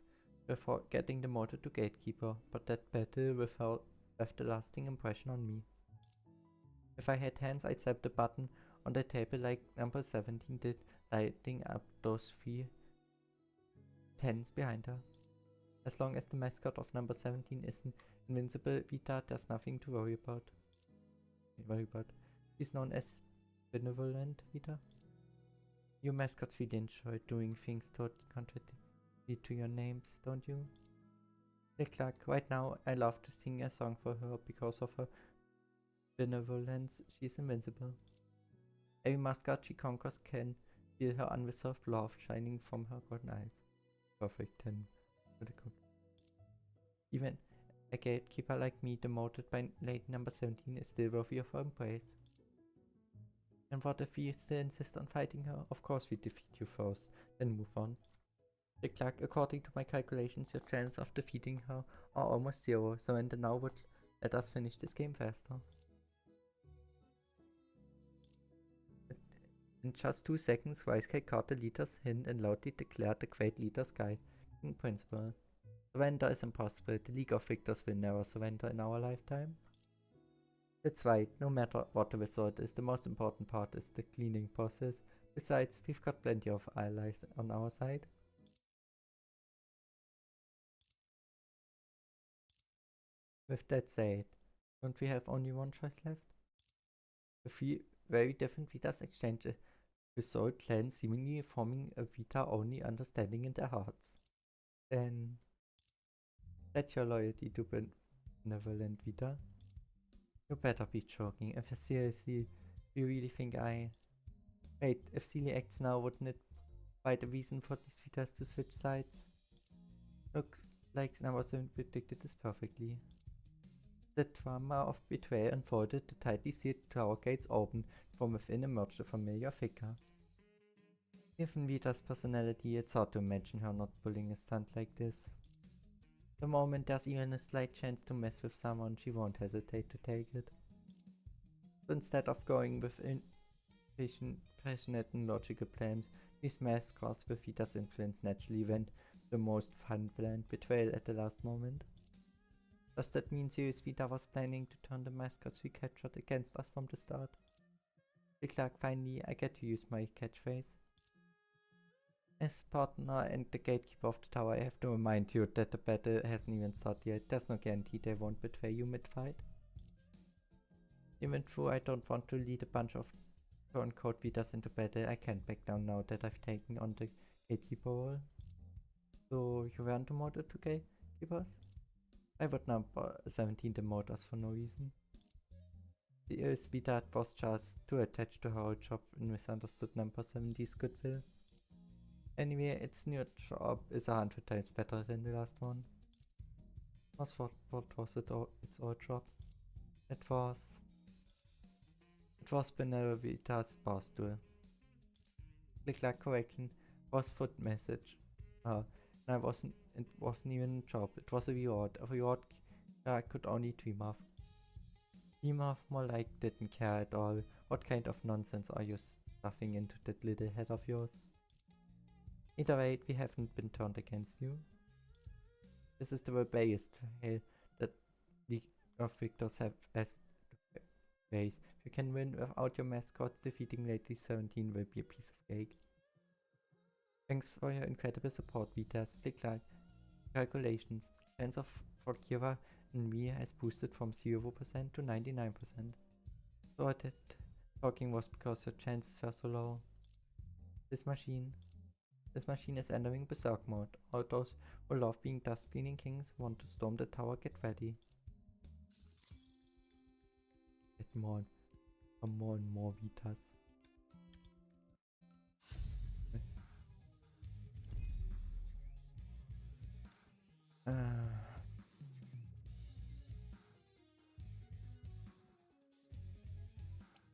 [SPEAKER 1] before getting demoted to Gatekeeper, but that battle with her left a lasting impression on me. If I had hands, I'd tap the button on the table like number 17 did, lighting up those 3 tens behind her. As long as the mascot of number 17 isn't invincible Vita, there's nothing to worry about. She's known as benevolent Vita. You mascots really enjoy doing things totally contrary to your names, don't you? Click. Right now, I love to sing a song for her because of her benevolence. She's invincible. Every mascot she conquers can feel her unreserved love shining from her golden eyes. Perfect 10. Even a gatekeeper like me, demoted by lady number 17, is still worthy of her embrace. And what if we still insist on fighting her? Of course we defeat you first, then move on. Click. According to my calculations, your chances of defeating her are almost 0, so Ender now would let us finish this game faster. In just 2 seconds, Wisecake caught the leader's hint and loudly declared the great leader's guide in principle. Surrender is impossible. The League of Victors will never surrender in our lifetime. That's right, no matter what the result is, the most important part is the cleaning process. Besides, we've got plenty of allies on our side. With that said, don't we have only one choice left? The 3 very different Vitas exchange a result clans seemingly forming a Vita-only understanding in their hearts. Then, that's your loyalty to benevolent Vita? You better be joking. If seriously, you really think I... Wait, if Sealy acts now, wouldn't it provide a reason for these Vitas to switch sides? Looks like number 7 predicted this perfectly. The drama of betrayal unfolded, the tightly sealed tower gates opened, from within emerged a familiar figure. Given Vita's personality, it's hard to imagine her not pulling a stunt like this. The moment there's even a slight chance to mess with someone, she won't hesitate to take it. So instead of going with passionate and logical plans, these mascots with Vita's influence naturally went the most fun planned betrayal at the last moment. Does that mean Sirius Vita was planning to turn the mascots we captured against us from the start? Click. Finally, I get to use my catchphrase. As partner and the gatekeeper of the tower, I have to remind you that the battle hasn't even started yet. There's no guarantee they won't betray you mid-fight. Even though I don't want to lead a bunch of quote-unquote Vitas into battle, I can't back down now that I've taken on the gatekeeper role. So you weren't demoted to gatekeepers? I would number 17 demote us for no reason. The Vita was just too attached to her job and misunderstood number 70's goodwill. Anyway, its new job is 100 times better than the last one. What was its old job? It was Benevita's boss duel. Click. Correction was foot message. It wasn't even a job, it was a reward I could only dream of. More like didn't care at all. What kind of nonsense are you stuffing into that little head of yours? Either way, we haven't been turned against you. This is the rebellious trail that League of Victors have as the base. If you can win without your mascots, defeating Lady 17 will be a piece of cake. Thanks for your incredible support, Vitas. Click. Calculations. Chance of for Kira and me has boosted from 0% to 99%. So I did talking was because your chances were so low. This machine is entering berserk mode. All those who love being dust cleaning kings want to storm the tower. Get ready. Get more and more Vitas.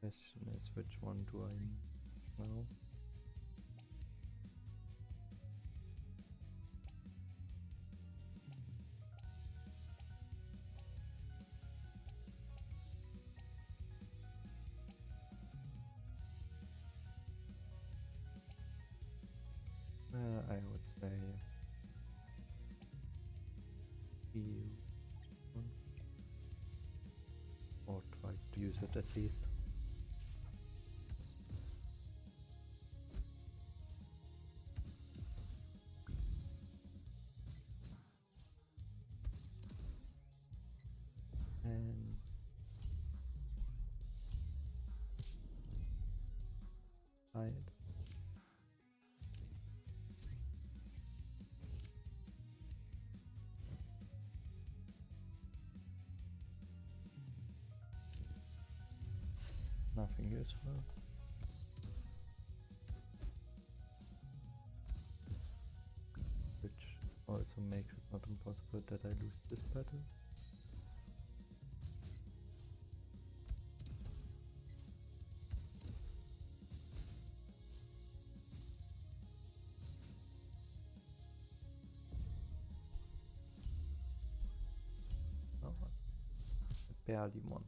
[SPEAKER 1] Question is, which one do I know? I would say you or try to use it at least. side. Nothing useful. Which also makes it not impossible that I lose this battle. Oh, I barely won.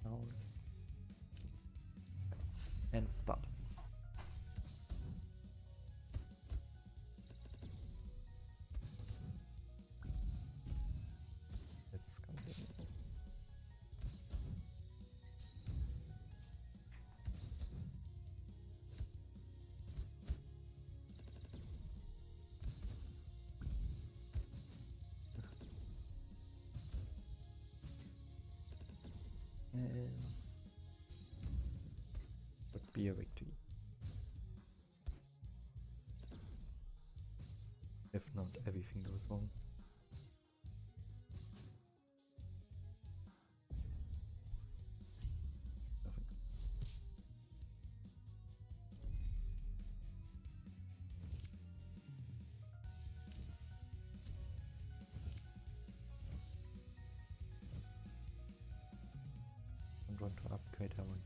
[SPEAKER 1] Now and start. Let's continue. And would be a victory. If not, everything goes wrong. Nothing. I'm going to upgrade our one.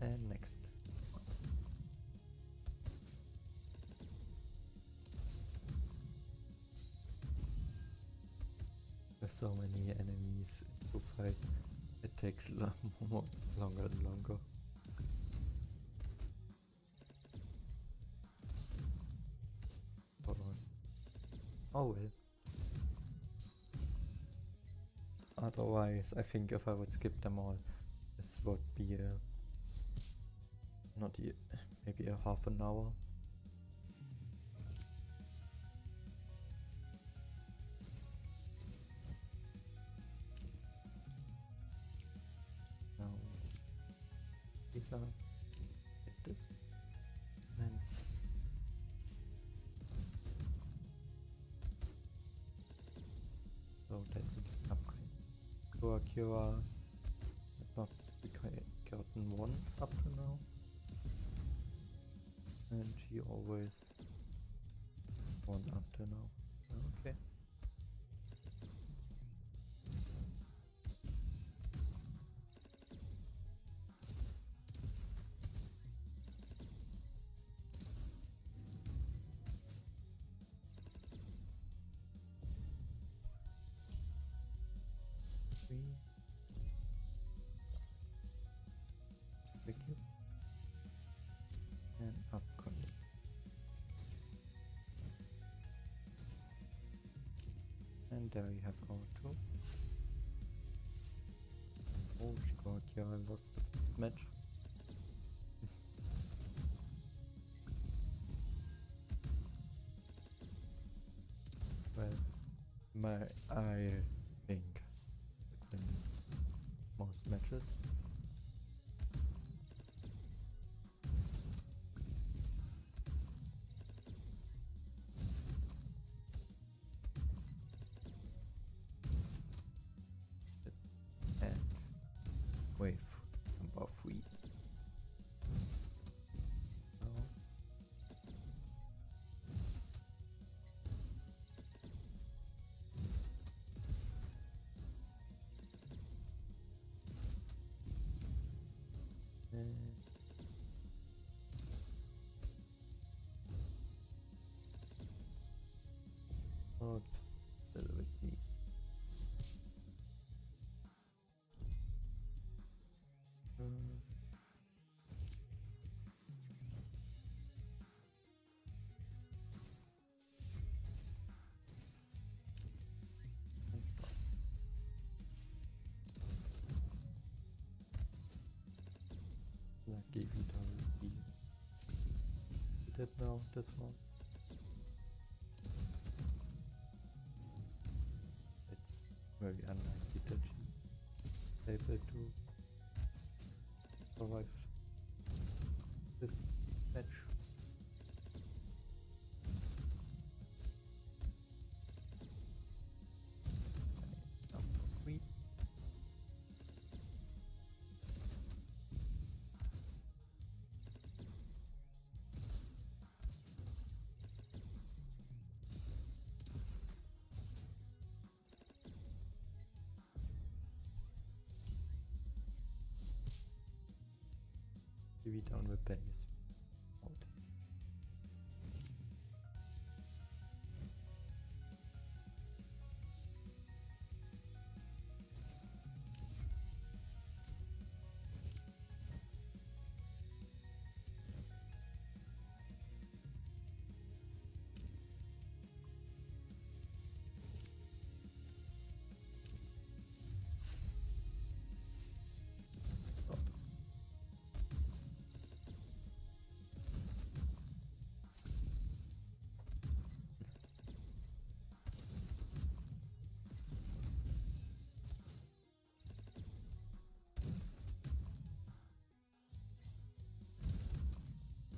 [SPEAKER 1] And next. There's so many enemies to fight, it takes longer and longer. Hold on. Oh well. Otherwise, I think if I would skip them all, this would be not maybe a half an hour. Now, Vita, hit this, and stop. So that we can upgrade. So Akira had not gotten once up to now. And she always won up to now. Okay. Thank you. And upgrade. And there we have our two. Oh god, yeah, I lost the match. Well, I think between most matches. And wave number 3. No. Not deliberately. And stop. give it a be. Did it now, this one? It's very unlikely that she's able to survive this match. Number 3. Give it on the base. Out.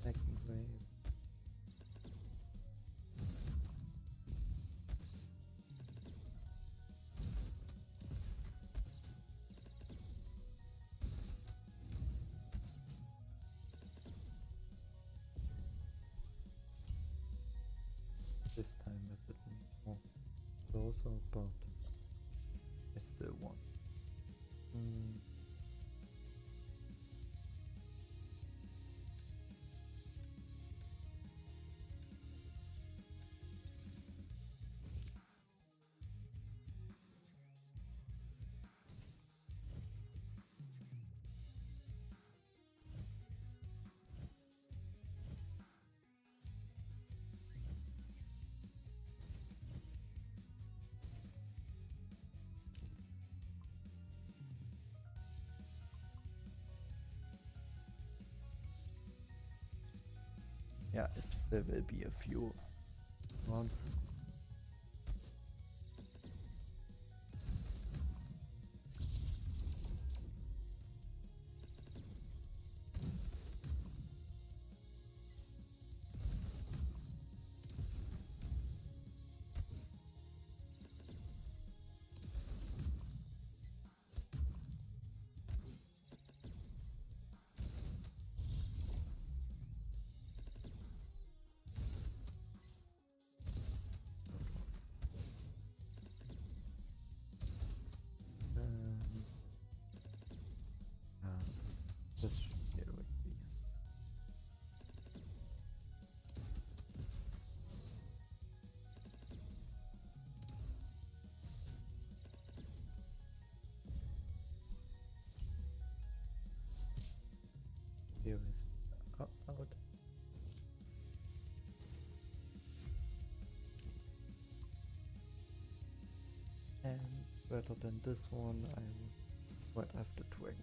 [SPEAKER 1] Second wave. This time a bit more closer, but I still won. Yeah, there will be a few rounds. This should be a way. Here is out. And better than this one, I would have the twig.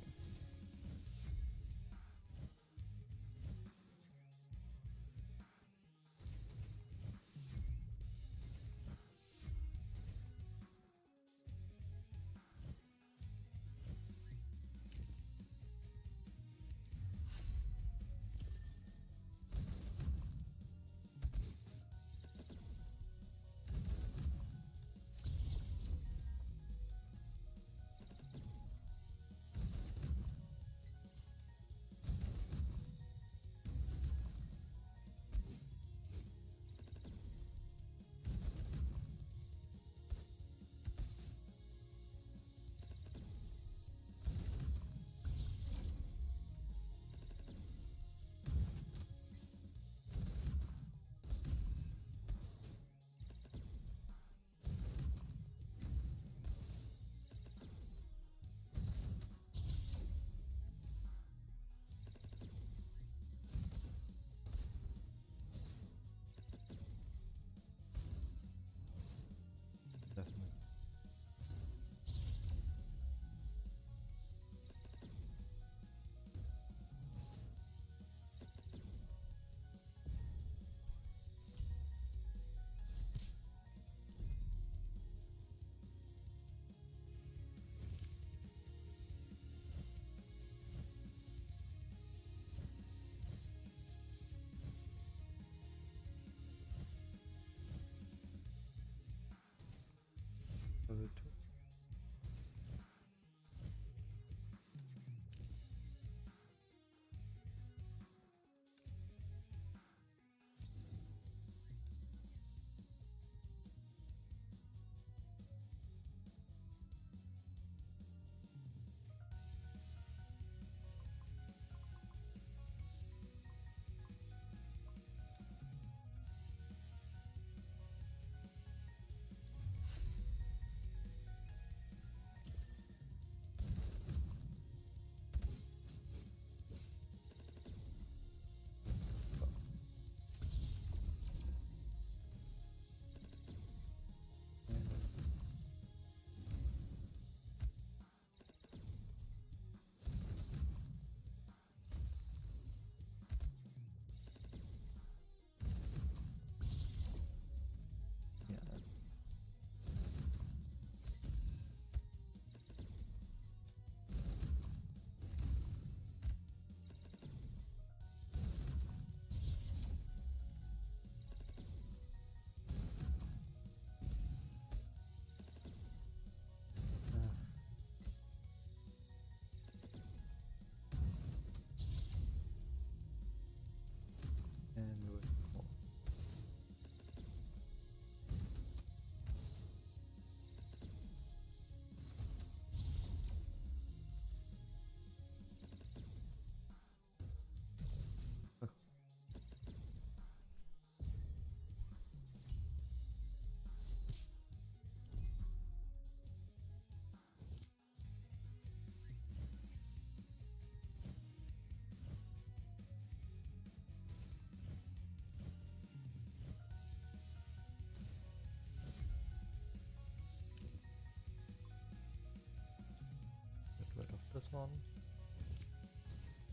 [SPEAKER 1] this one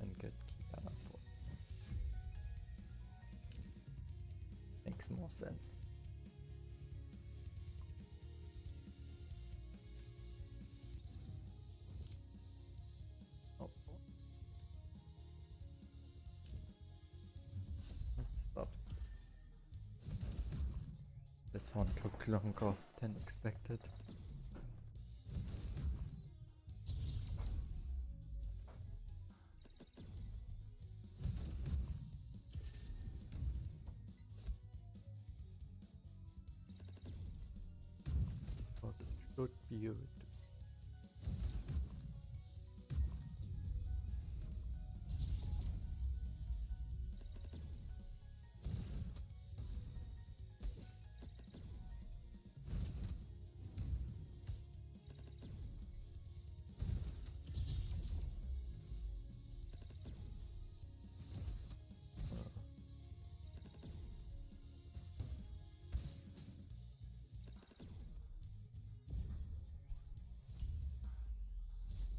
[SPEAKER 1] and get Kiana for. Makes more sense. Oh. Let's stop. This one took longer than expected. But it should be it.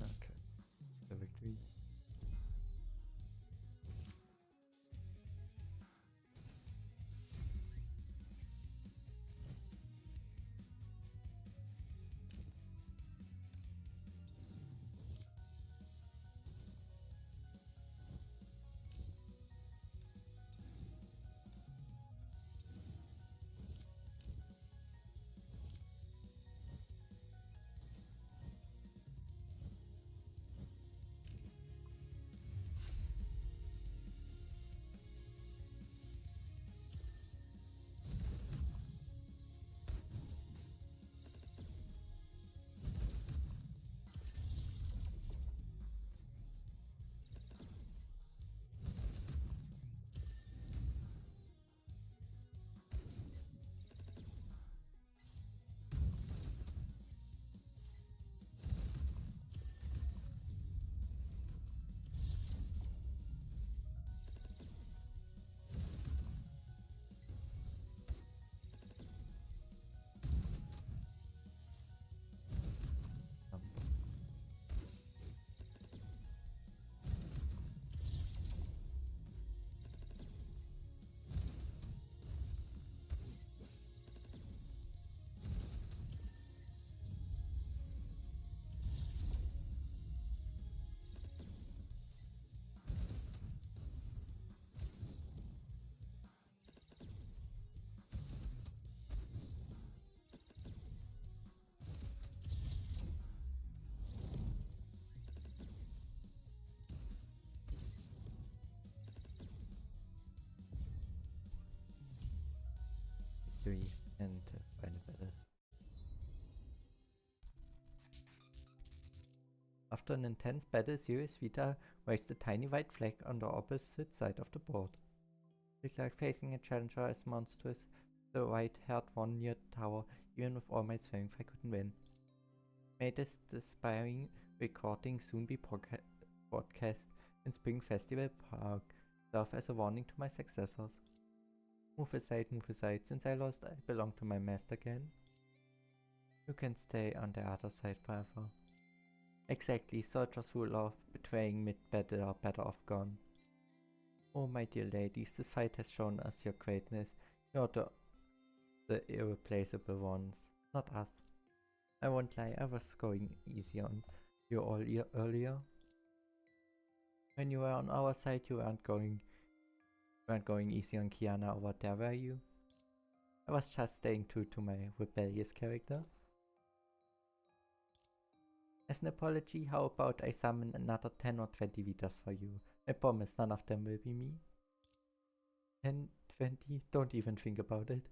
[SPEAKER 1] Okay, the victory. Victory and final battle. After an intense battle, Sirius Vita raised a tiny white flag on the opposite side of the board. It's like facing a challenger as monstrous. The white-haired one near the tower. Even with all my strength, I couldn't win. May this inspiring recording soon be broadcast in Spring Festival Park, serve as a warning to my successors. Move aside, since I lost, I belong to my master again. You can stay on the other side forever. Exactly, soldiers who love betraying mid-battle are better off gone. Oh my dear ladies, this fight has shown us your greatness. You're the irreplaceable ones, not us. I won't lie, I was going easy on you all earlier. When you were on our side, you weren't going easy on Kiana over there, were you? I was just staying true to my rebellious character. As an apology, how about I summon another 10 or 20 Vitas for you? I promise none of them will be me. 10, 20, don't even think about it.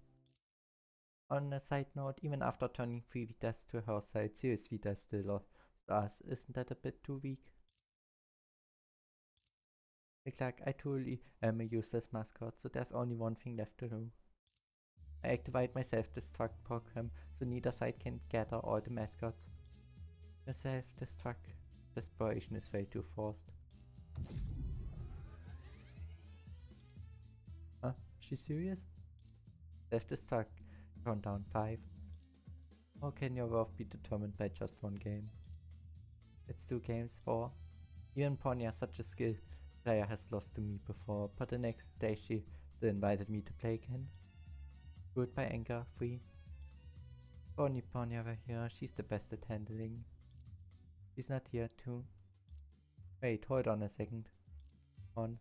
[SPEAKER 1] On a side note, even after turning 3 Vitas to her side, Sirius Vita still lost us. Isn't that a bit too weak? It's like I truly am a useless mascot, so there's only one thing left to do. I activate my self-destruct program so neither side can gather all the mascots. The self-destruct desperation is way too forced. Huh? She's serious? Self-destruct. Countdown 5. How can your worth be determined by just one game? It's 2 games, 4. Even Ponya, such a skilled player, has lost to me before, but the next day she still invited me to play again. Goodbye Anchor, 3. Only Ponya were here, she's the best at handling. She's not here too. Wait, hold on a second. On.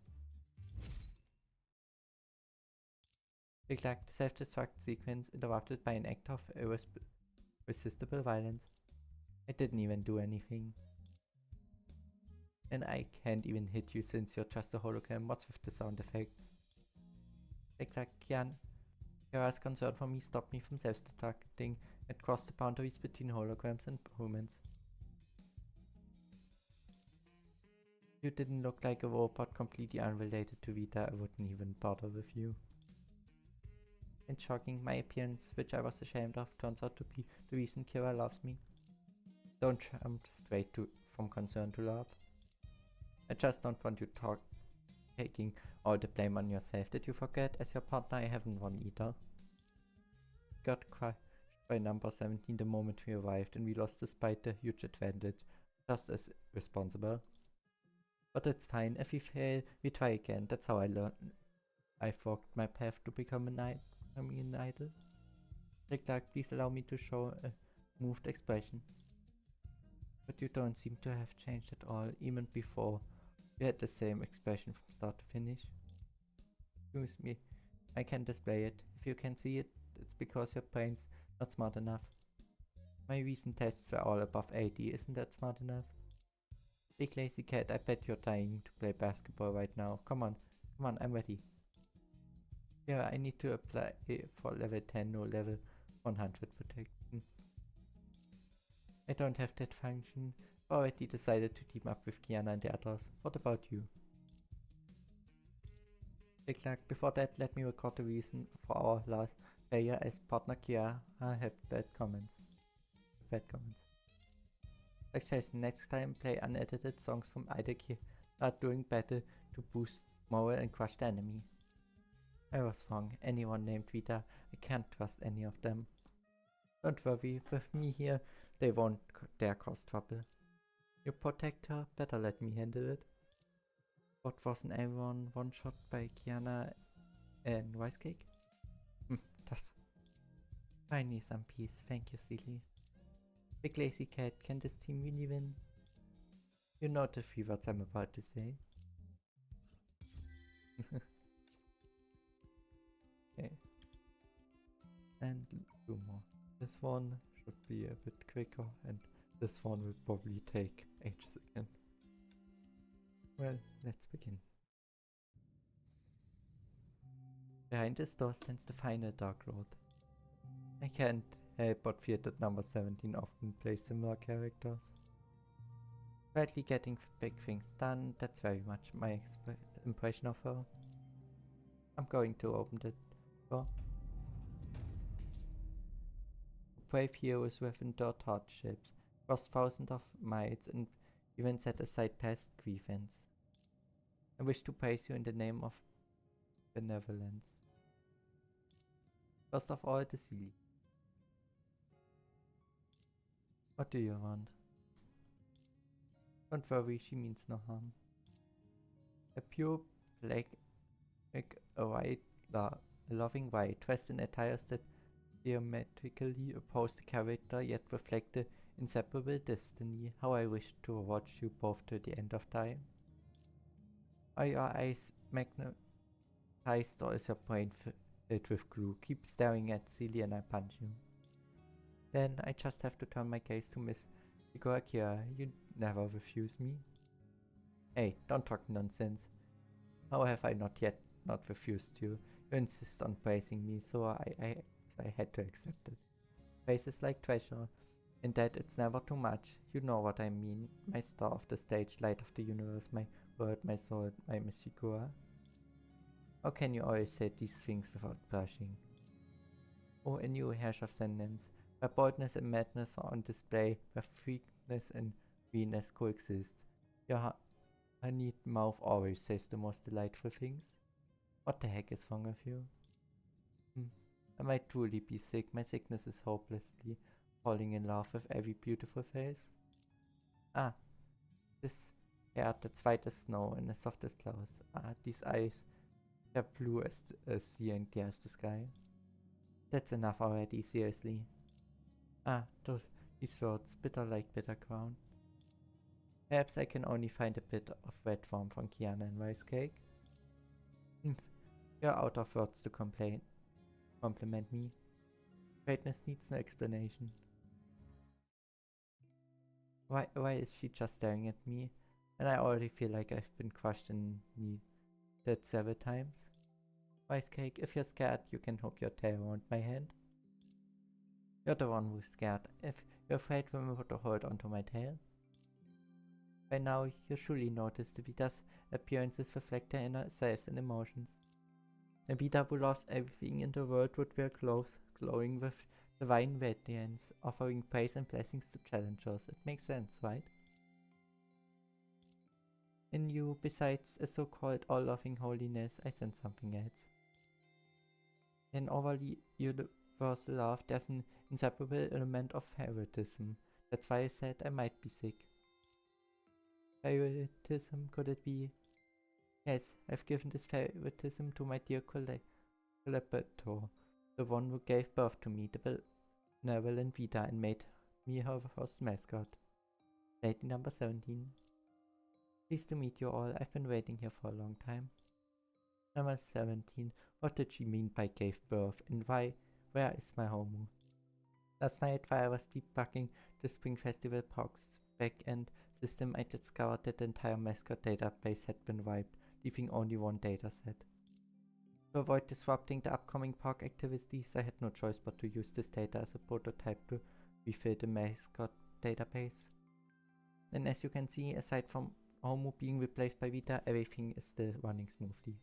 [SPEAKER 1] Click like the self-destruct sequence interrupted by an act of irresistible violence. I didn't even do anything. And I can't even hit you since you're just a hologram. What's with the sound effects? Click like Kiara's concern for me stopped me from self-destructing and crossed the boundaries between holograms and humans. You didn't look like a robot completely unrelated to Vita, I wouldn't even bother with you. And shocking, my appearance, which I was ashamed of, turns out to be the reason Kira loves me. Don't jump straight from concern to love. I just don't want you taking all the blame on yourself. Did you forget? As your partner, I haven't won either. Got crushed by number 17 the moment we arrived, and we lost despite the huge advantage. Just as responsible. But it's fine. If we fail, we try again. That's how I learned. I walked my path to become an idol. Clark, please allow me to show a moved expression. But you don't seem to have changed at all, even before. You had the same expression from start to finish. Excuse me, I can display it. If you can see it, it's because your brain's not smart enough. My recent tests were all above 80, isn't that smart enough? Big lazy cat, I bet you're dying to play basketball right now. Come on, I'm ready. Yeah, I need to apply for level 10, no level 100 protection. I don't have that function. Already decided to team up with Kiana and the others. What about you? Exactly. Before that, let me record the reason for our last player as partner Kiana had bad comments. Like Jason, next time play unedited songs from either Kiana during battle to boost morale and crush the enemy. I was wrong. Anyone named Vita, I can't trust any of them. Don't worry, with me here, they won't dare cause trouble. You protect her, better let me handle it. What wasn't everyone one shot by Kiana and Rice Cake? Das. Finally some peace, thank you silly. Big lazy cat, can this team really win? You know the 3 words I'm about to say. Okay. And 2 more. This one should be a bit quicker and this one will probably take ages again. Well, let's begin. Behind this door stands the final Dark Lord. I can't help but fear that number 17 often plays similar characters. Quietly getting big things done, that's very much my impression of her. I'm going to open the door. Brave heroes who have endured hardships, crossed thousands of miles and even set aside past grievance. I wish to praise you in the name of benevolence. First of all, the Sealy. What do you want? Don't worry, she means no harm. A pure black, like a white, loving white, dressed in attires that diametrically oppose the character yet reflect the inseparable destiny. How I wish to watch you both to the end of time. Are your eyes magnetized or is your brain filled with glue? Keep staring at Celia and I punch you. Then I just have to turn my gaze to Miss Akira. You never refuse me. Hey, don't talk nonsense. How have I not yet not refused you? You insist on praising me, so I had to accept it. Praise is like treasure, in that it's never too much. You know what I mean. My star of the stage, light of the universe, my word, my soul, my Miss Shikura. How can you always say these things without blushing? Oh, a new hash of sentence, where boldness and madness are on display, where freakness and Venus coexist. Your honeyed mouth always says the most delightful things. What the heck is wrong with you? I might truly be sick. My sickness is hopelessly falling in love with every beautiful face. Ah, This hair, that's white as snow and as soft as clouds. Ah, these eyes, they're blue as the sea and clear as the sky. That's enough already, seriously. Ah, these words, bitter like bitter crown. Perhaps I can only find a bit of red warmth from Kiana and rice cake. You're out of words to compliment me. Greatness needs no explanation. Why is she just staring at me? And I already feel like I've been crushed and needed several times. Rice cake, if you're scared, you can hook your tail around my hand. You're the one who's scared. If you're afraid, remember to hold onto my tail. By now, you surely noticed Vita's appearances reflect their inner selves and emotions. A Vita who loves everything in the world would wear clothes glowing with divine radiance, offering praise and blessings to challengers. It makes sense, right? In you, besides a so-called all-loving holiness, I sense something else. In overly universal love, there's an inseparable element of favoritism. That's why I said I might be sick. Favoritism, could it be? Yes, I've given this favoritism to my dear Collaborator, the one who gave birth to me, the benevolent Vita, and made me her first mascot. Lady number 17. Pleased to meet you all. I've been waiting here for a long time. Number 17. What did she mean by gave birth, and why? Where is my Homus? Last night, while I was debugging the Spring Festival Park's back-end system, I discovered that the entire mascot database had been wiped, leaving only one dataset. To avoid disrupting the upcoming park activities, I had no choice but to use this data as a prototype to refill the mascot database. And as you can see, aside from Homu being replaced by Vita, everything is still running smoothly.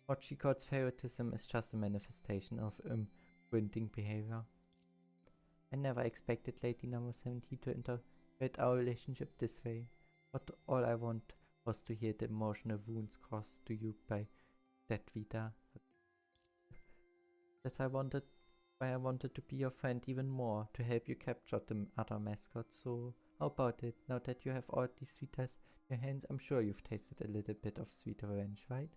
[SPEAKER 1] What she calls favoritism is just a manifestation of imprinting behavior. I never expected Lady number 17 to interpret our relationship this way, but all I want was to hear the emotional wounds caused to you by that Vita. That's why I wanted to be your friend even more, to help you capture the other mascots. So how about it? Now that you have all these Vitas in your hands, I'm sure you've tasted a little bit of sweet revenge, right?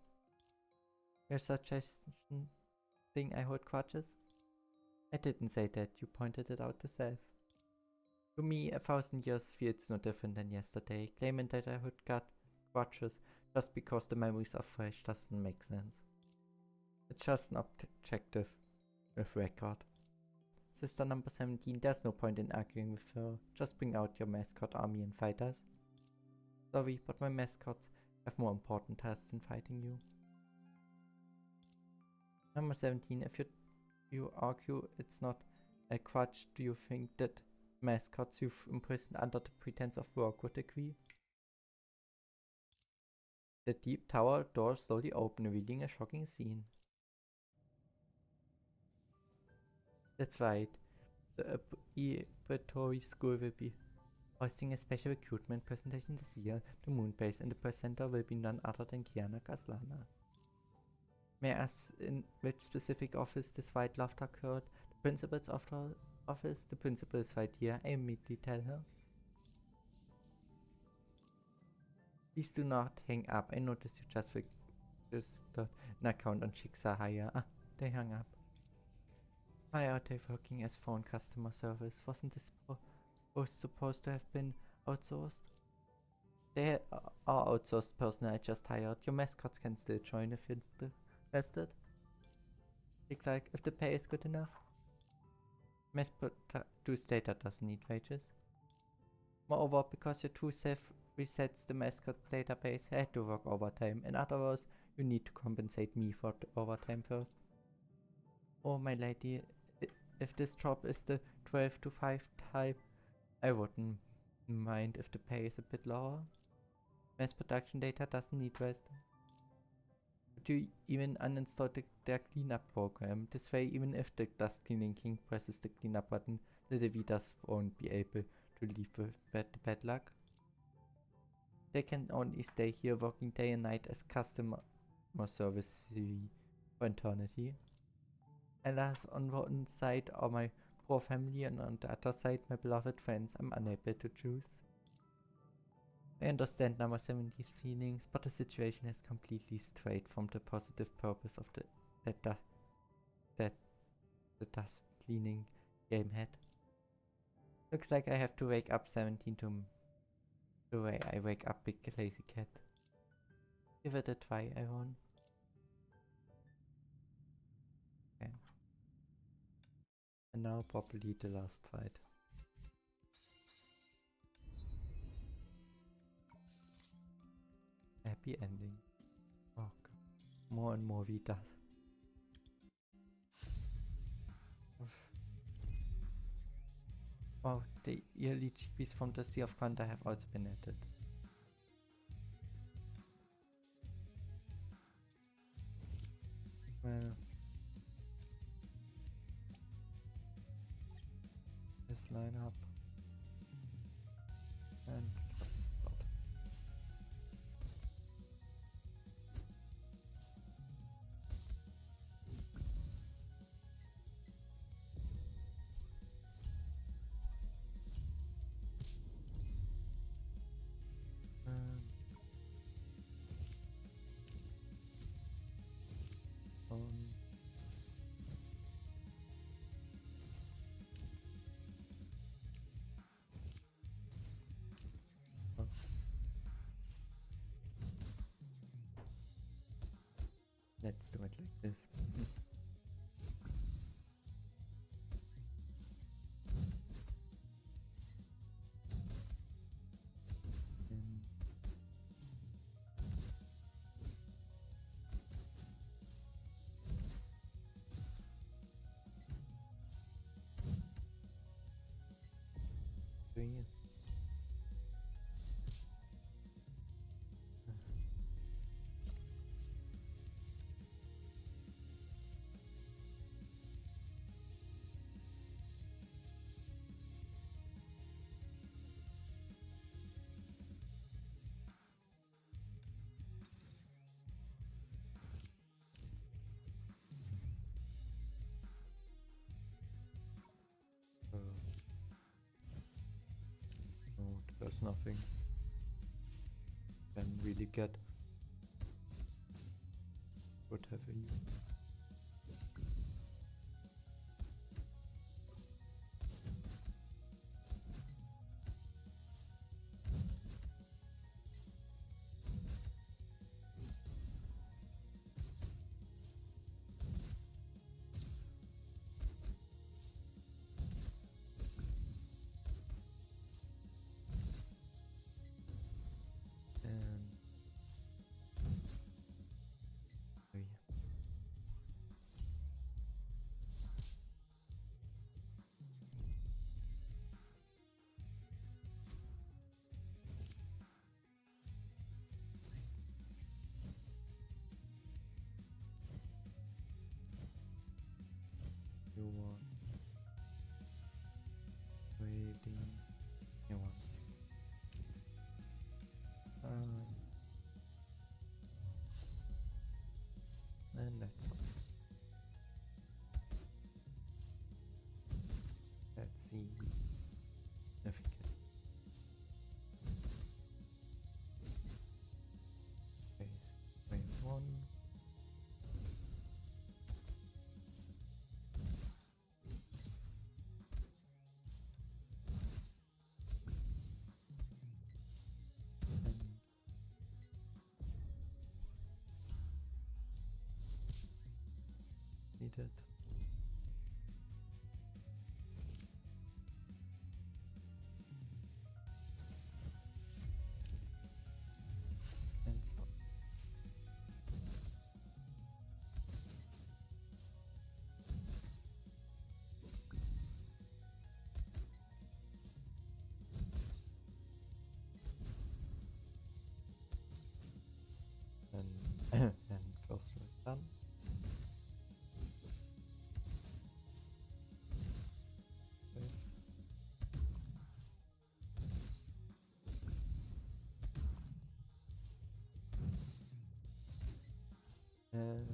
[SPEAKER 1] Your suggestion thing I hold grudges? I didn't say that, you pointed it out yourself. To me, 1,000 years feels no different than yesterday. Claiming that I hold grudges just because the memories are fresh doesn't make sense. It's just an objective record. Sister number 17, there's no point in arguing with her. Just bring out your mascot army and fight us. Sorry, but my mascots have more important tasks than fighting you. Number 17, if you argue it's not a grudge, do you think that mascots you've imprisoned under the pretense of work would agree? The deep tower door slowly opened, revealing a shocking scene. That's right. The preparatory school will be hosting a special recruitment presentation this year. The moon base and the presenter will be none other than Kiana. May I ask in which specific office this white laughter occurred? The principal's office? The principal is right here. I immediately tell her. Please do not hang up. I noticed you just registered an account on Shiksahaya. Ah, they hung up. Why are they working as phone customer service? Wasn't this supposed to have been outsourced? They are outsourced personnel I just hired. Your mascots can still join if you're interested. Think like if the pay is good enough. Mass-produced data doesn't need wages. Moreover, because your true self resets the mascot database, I had to work overtime. In other words, you need to compensate me for the overtime first. Oh my lady, if this job is the 12 to 5 type, I wouldn't mind if the pay is a bit lower. Mass production data doesn't need rest. But you even uninstall their cleanup program. This way, even if the dust cleaning king presses the cleanup button, the Vitas won't be able to leave with bad luck. They can only stay here working day and night as customer service for eternity. Alas, on one side are my poor family and on the other side my beloved friends. I'm unable to choose. I understand number 70's feelings, but the situation has completely strayed from the positive purpose of that the dust cleaning game had. Looks like I have to wake up 17 to the way I wake up Big Lazy Cat. Give it a try, Aaron. Okay. And now probably the last fight. Happy ending. Oh god. More and more Vitas. Wow, the yearly GPs from the Sea of Conda have also been added. Well, let's line up and just start. Um, oh. Let's do it like this. Doing it. No, there's nothing. Can really get. Would have a oh yeah. You want waiting. You want. And let's see if we can phase 1. Needed. And stop. And and first row done. Save.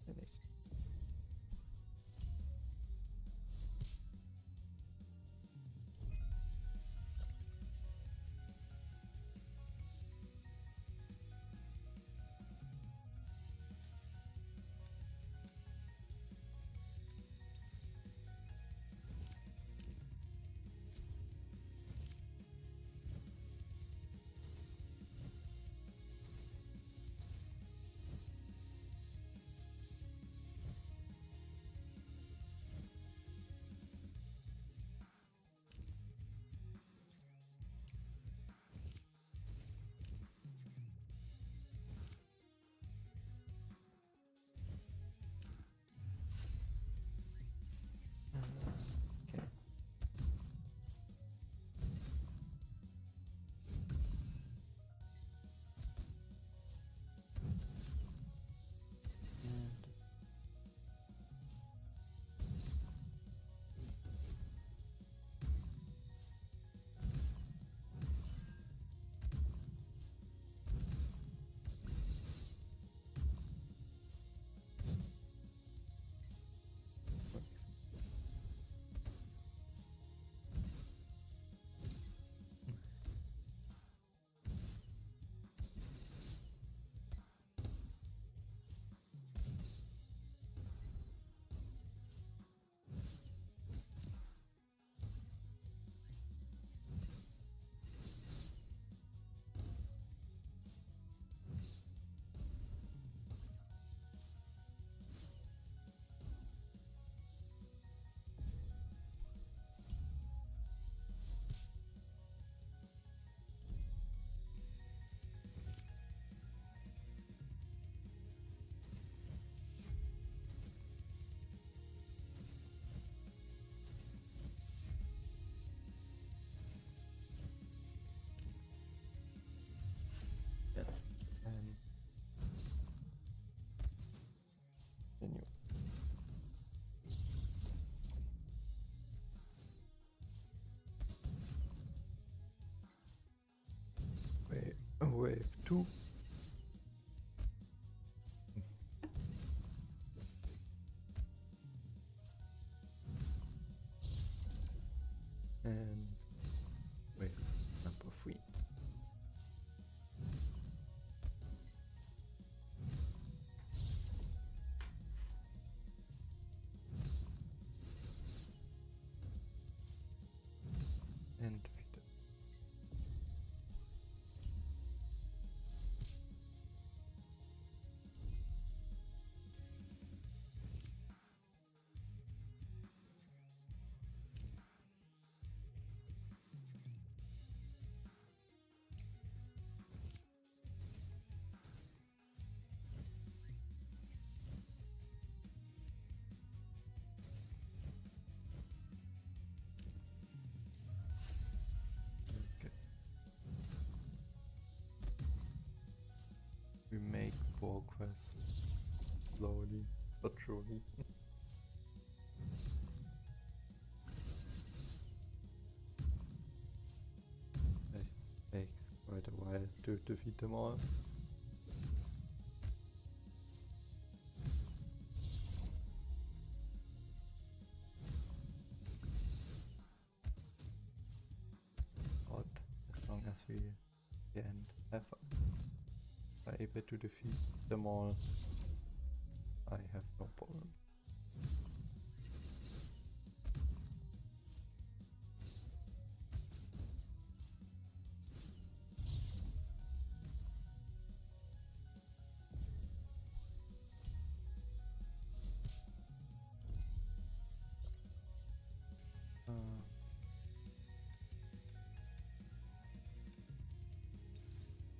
[SPEAKER 1] Finish. Wave 2. And wave number 3. And Vita. Okay. We make progress slowly but surely. It takes quite a while to defeat them all. But as long as we can are able to defeat them all, I have no problems.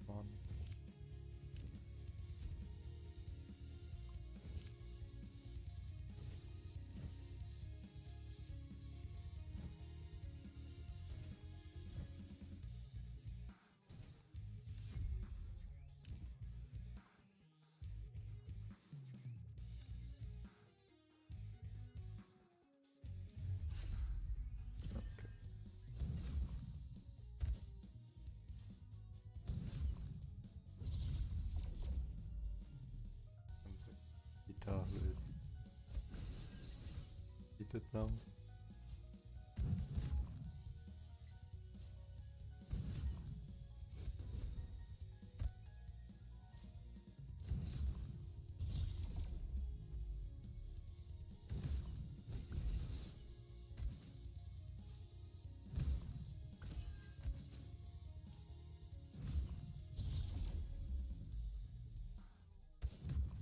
[SPEAKER 1] One. Okay. Vita will beat it now.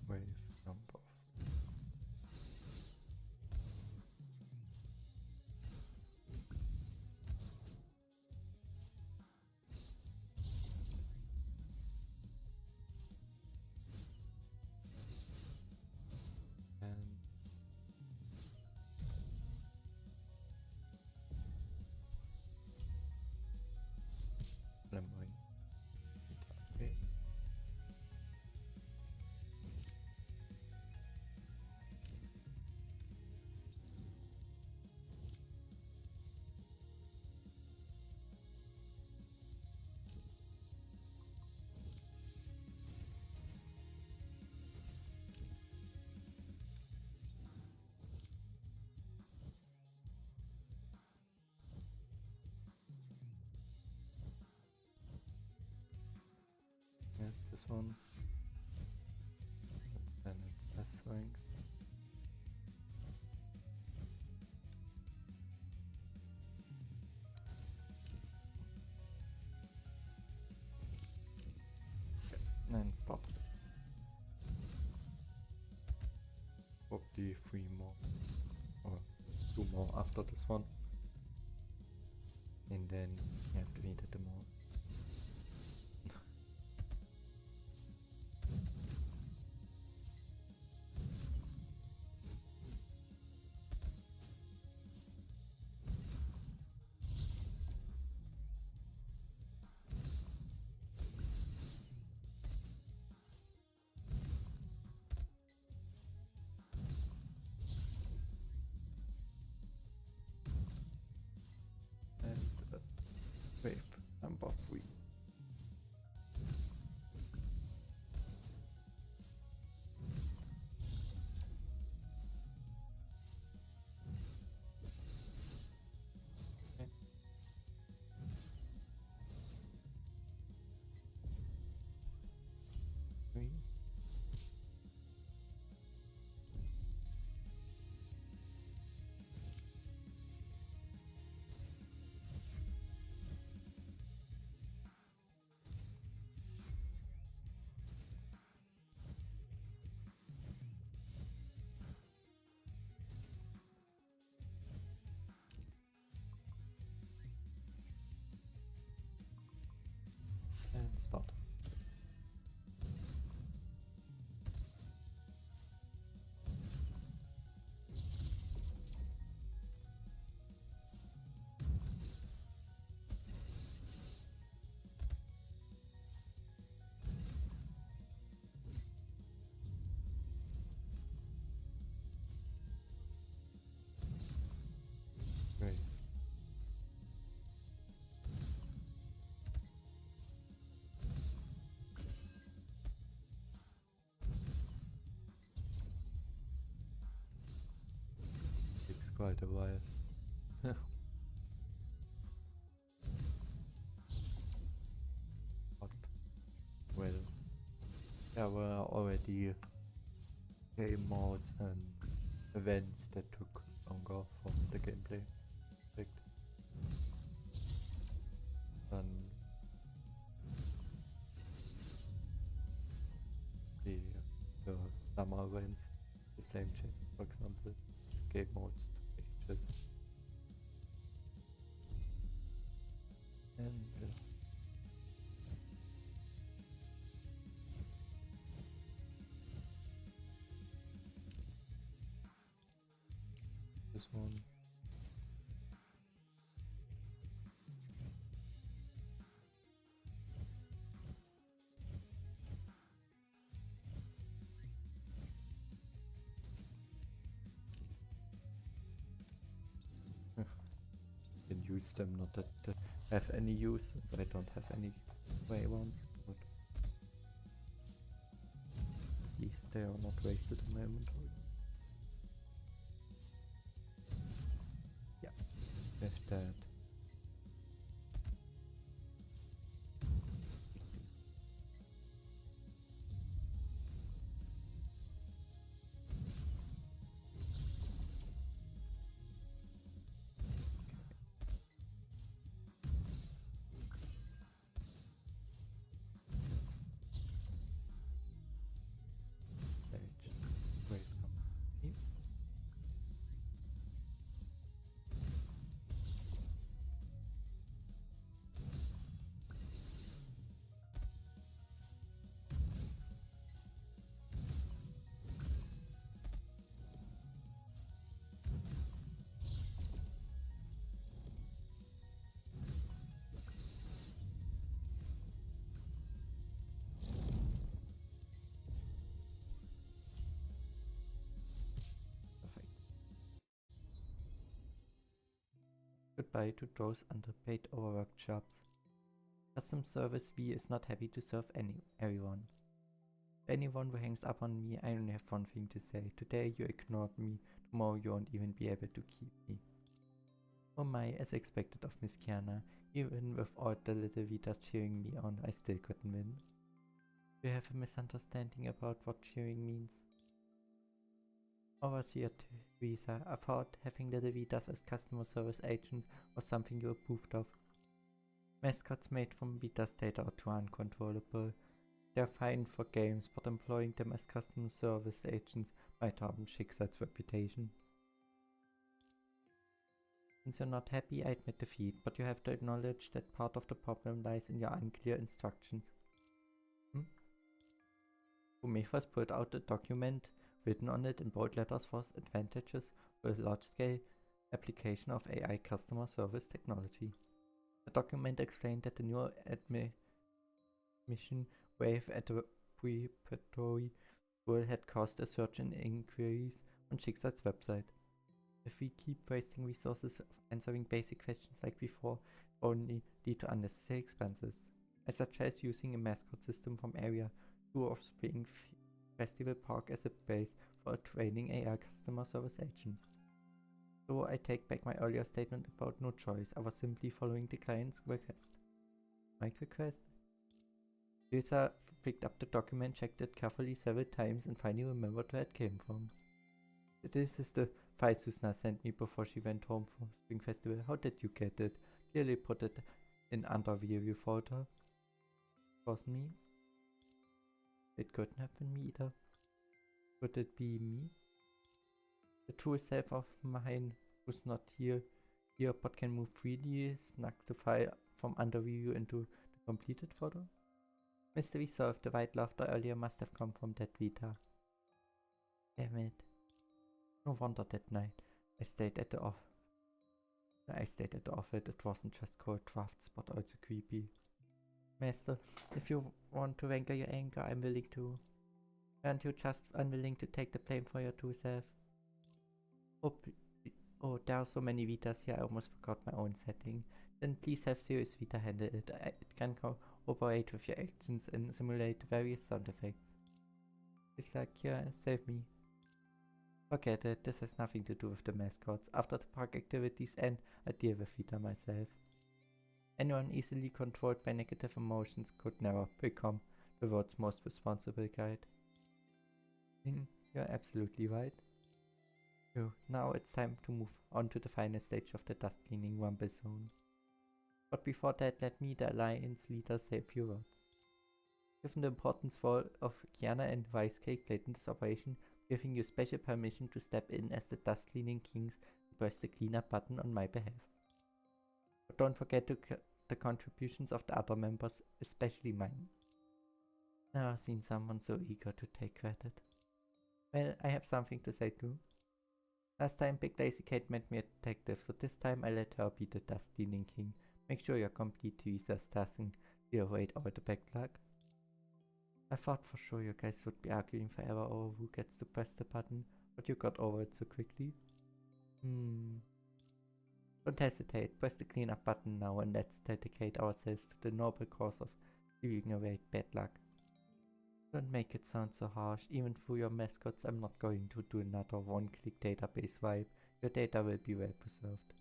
[SPEAKER 1] Wave number. And memory. Okay. Yes, this one. Then it's S rank. And start. Probably 3 more. Or 2 more after this one. And then you have to eat them all. And wave number quite a while. But, well, there were already game modes and events that took longer from the gameplay aspect than the, the summer events, the flame chasing, for example. Escape modes took ages. And this one. Can use them, not that they have any use, since I don't have any gray ones, but at least they are not wasted in my inventory. Yeah, with that. Goodbye to those underpaid overworked jobs. Customer service V is not happy to serve everyone. Anyone who hangs up on me, I only have one thing to say. Today you ignored me, tomorrow you won't even be able to keep me. Oh my, as expected of Miss Kiana, even with all the little Vitas cheering me on, I still couldn't win. You have a misunderstanding about what cheering means. Overseer Teresa, I thought having little Vitas as customer service agents was something you approved of. Mascots made from Vita state are too uncontrollable. They're fine for games, but employing them as customer service agents might harm Schicksal's reputation. Since you're not happy, I admit defeat, but you have to acknowledge that part of the problem lies in your unclear instructions. Umefas pulled out a document written on it in bold letters for advantages with large-scale application of AI customer service technology. The document explained that the new admission wave at the preparatory school had caused a surge in inquiries on Schicksal's website. If we keep wasting resources answering basic questions like before, it only lead to unnecessary expenses. I suggest using a mascot system from Area 2 of Spring Festival Park as a base for training AI customer service agents. So I take back my earlier statement about no choice. I was simply following the client's request. My request? Lisa picked up the document, checked it carefully several times, and finally remembered where it came from. This is the file Susna sent me before she went home for Spring Festival. How did you get it? Clearly put it in under review folder. It was me. It couldn't have been me either. Could it be me? The true self of mine, who's not here but can move freely, snuck the file from under review into the completed folder? Mystery solved. The white laughter earlier must have come from that Vita. Damn it. No wonder that night I stayed at the office. It wasn't just cold drafts, but also creepy. Master, if you want to anger your anger, I'm willing to. Aren't you just unwilling to take the blame for your true self? Oh, there are so many Vitas here, I almost forgot my own setting. Then please have Serious Vita handle it. It can cooperate with your actions and simulate various sound effects. It's like, yeah, save me. Forget it, this has nothing to do with the mascots. After the park activities end, I deal with Vita myself. Anyone easily controlled by negative emotions could never become the world's most responsible guide. You're absolutely right. So, now it's time to move on to the final stage of the dust cleaning rumble zone. But before that, let me, the Alliance leader, say a few words. Given the importance of Kiana and Vice Cake played in this operation, giving you special permission to step in as the dust cleaning kings and press the cleanup button on my behalf. But don't forget the contributions of the other members, especially mine. Never seen someone so eager to take credit. Well, I have something to say too. Last time Big Lazy Kate made me a detective, so this time I let her be the dust cleaning king. Make sure you complete Teresa's task and clear away all the backlog. I thought for sure you guys would be arguing forever over who gets to press the button, but you got over it so quickly. Don't hesitate, press the cleanup button now and let's dedicate ourselves to the noble cause of clearing away bad luck. Don't make it sound so harsh, even through your mascots I'm not going to do another one-click database wipe. Your data will be well preserved.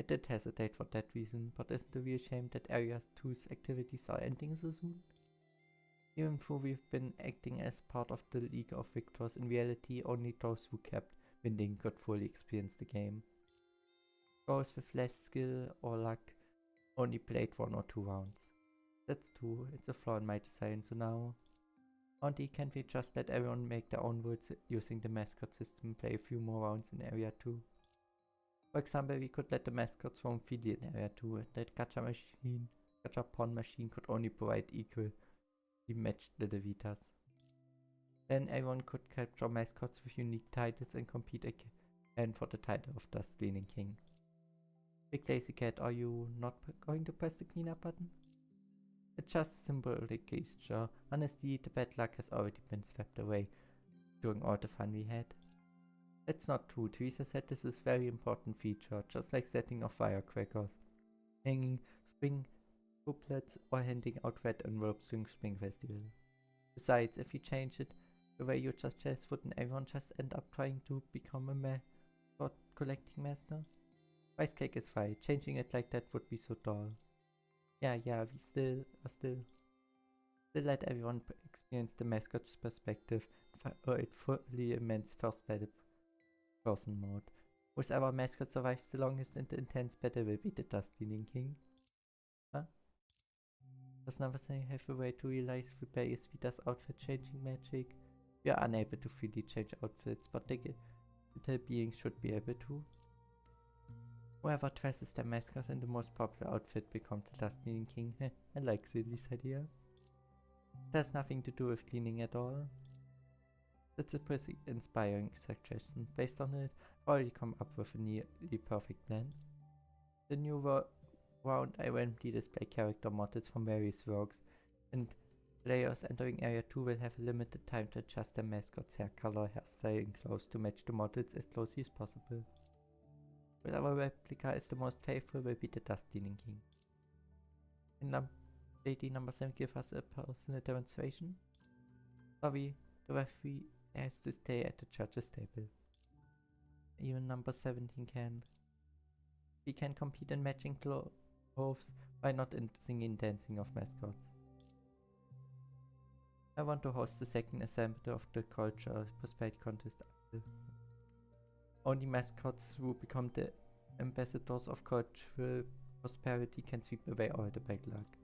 [SPEAKER 1] I did hesitate for that reason, but isn't the real shame that Area 2's activities are ending so soon? Even though we've been acting as part of the League of Victors, in reality only those who kept winning could fully experience the game. Those with less skill or luck only played 1 or 2 rounds. That's true, it's a flaw in my design, so now... Auntie, can't we just let everyone make their own rules using the mascot system and play a few more rounds in Area 2? For example, we could let the mascots roam freely in Area 2. That gacha pawn machine could only provide equally matched little Vitas. Then everyone could capture mascots with unique titles and compete again for the title of Dust Cleaning King. Big Lazy Cat, are you not going to press the cleanup button? It's just a symbolic gesture. Honestly, the bad luck has already been swept away during all the fun we had. That's not true. Teresa said this is a very important feature, just like setting off firecrackers, hanging spring couplets, or handing out red envelopes during Spring Festival. Besides, if you change it the way you just suggest, wouldn't everyone just end up trying to become a mascot collecting master? Rice cake is fine. Changing it like that would be so dull. Yeah, we still let everyone experience the mascot's perspective or it fully immense first person mode. Whichever mascot survives the longest in the intense battle will be the Dust Cleaning King. Huh? Does number 7 have a way to realize rebellious Vita's outfit changing magic? We are unable to freely change outfits, but the little beings should be able to. Whoever dresses their mascot in the most popular outfit becomes the Dust Cleaning King. I like Silly's idea. It has nothing to do with cleaning at all. That's a pretty inspiring suggestion. Based on it, I've already come up with a nearly perfect plan. The new round I randomly display character models from various works, and players entering Area 2 will have a limited time to adjust their mascot's hair color, hairstyle, and clothes to match the models as closely as possible. Whatever replica is the most faithful will be the Dust Cleaning King. And lady number 7 give us a personal demonstration. Sorry, the referee has to stay at the judge's table. Even number 17 can. He can compete in matching clothes, why not in singing dancing of mascots? I want to host the second assembly of the culture prosperity contest. Only mascots who become the ambassadors of cultural prosperity can sweep away all the bad luck.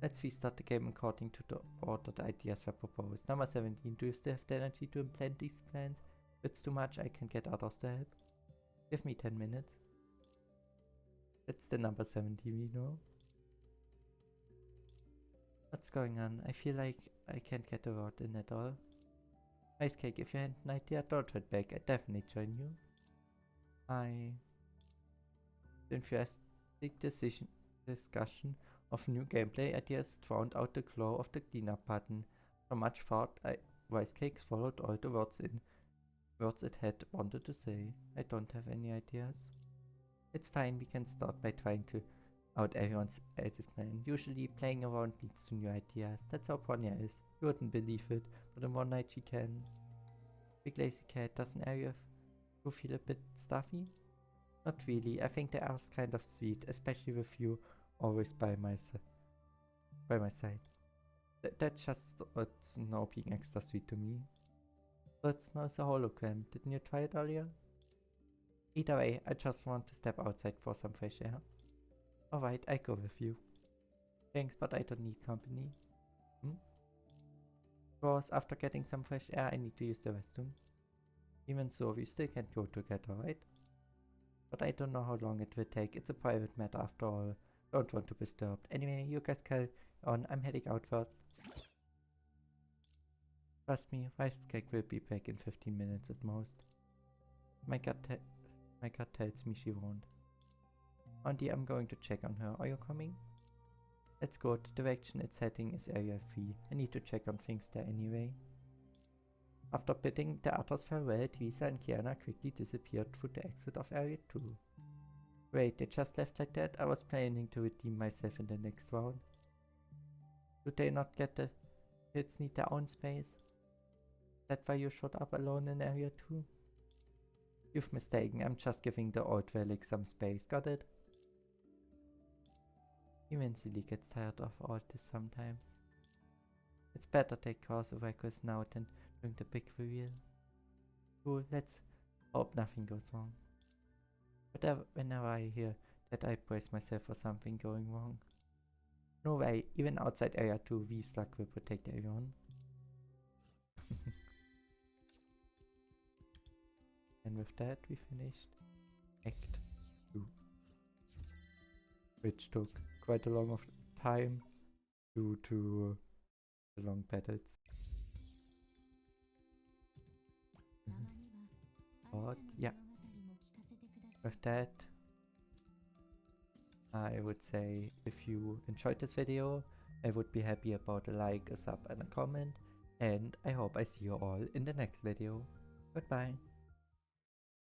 [SPEAKER 1] Let's restart the game according to the order the ideas were proposed. Number 17, do you still have the energy to implement these plans? If it's too much, I can get others to help. Give me 10 minutes. That's the number 17 we know. What's going on? I feel like I can't get a word in at all. Ice Cake, if you had an idea, don't hold back. I'd definitely join you. The enthusiastic discussion of new gameplay ideas drowned out the glow of the cleanup button. So much thought, Rice Cake swallowed all the words it had wanted to say. I don't have any ideas. It's fine, we can start by trying to out everyone else's plan. Usually playing around leads to new ideas. That's how Ponya is. You wouldn't believe it, but in one night she can. Big Lazy Cat, doesn't area 2 feel a bit stuffy? Not really. I think the air's kind of sweet, especially with you always by my side. That's just Snow being extra sweet to me. So it's not a hologram. Didn't you try it earlier? Either way, I just want to step outside for some fresh air. Alright, I go with you. Thanks, but I don't need company. Because after getting some fresh air, I need to use the restroom. Even so, we still can't go together, right? But I don't know how long it will take. It's a private matter after all. Don't want to be disturbed. Anyway, you guys carry on. I'm heading out first. Trust me, Rice Cake will be back in 15 minutes at most. My gut tells me she won't. Auntie, I'm going to check on her. Are you coming? Let's go. The direction it's heading is Area 3. I need to check on things there anyway. After bidding the others farewell, Vita and Kiana quickly disappeared through the exit of Area 2. Wait, they just left like that? I was planning to redeem myself in the next round. Do they not get the kids need their own space? Is that why you showed up alone in Area 2? You've mistaken, I'm just giving the old relic some space, got it? Even Silly gets tired of all this sometimes. It's better take course of records now than during the big reveal. Cool, let's hope nothing goes wrong. But whenever I hear that, I brace myself for something going wrong. No way, even outside Area 2, V-Slug will protect everyone. And with that, we finished Act 2. Which took quite a long of time due to the long battles. But yeah, with that, I would say if you enjoyed this video, I would be happy about a like, a sub and a comment, and I hope I see you all in the next video. Goodbye.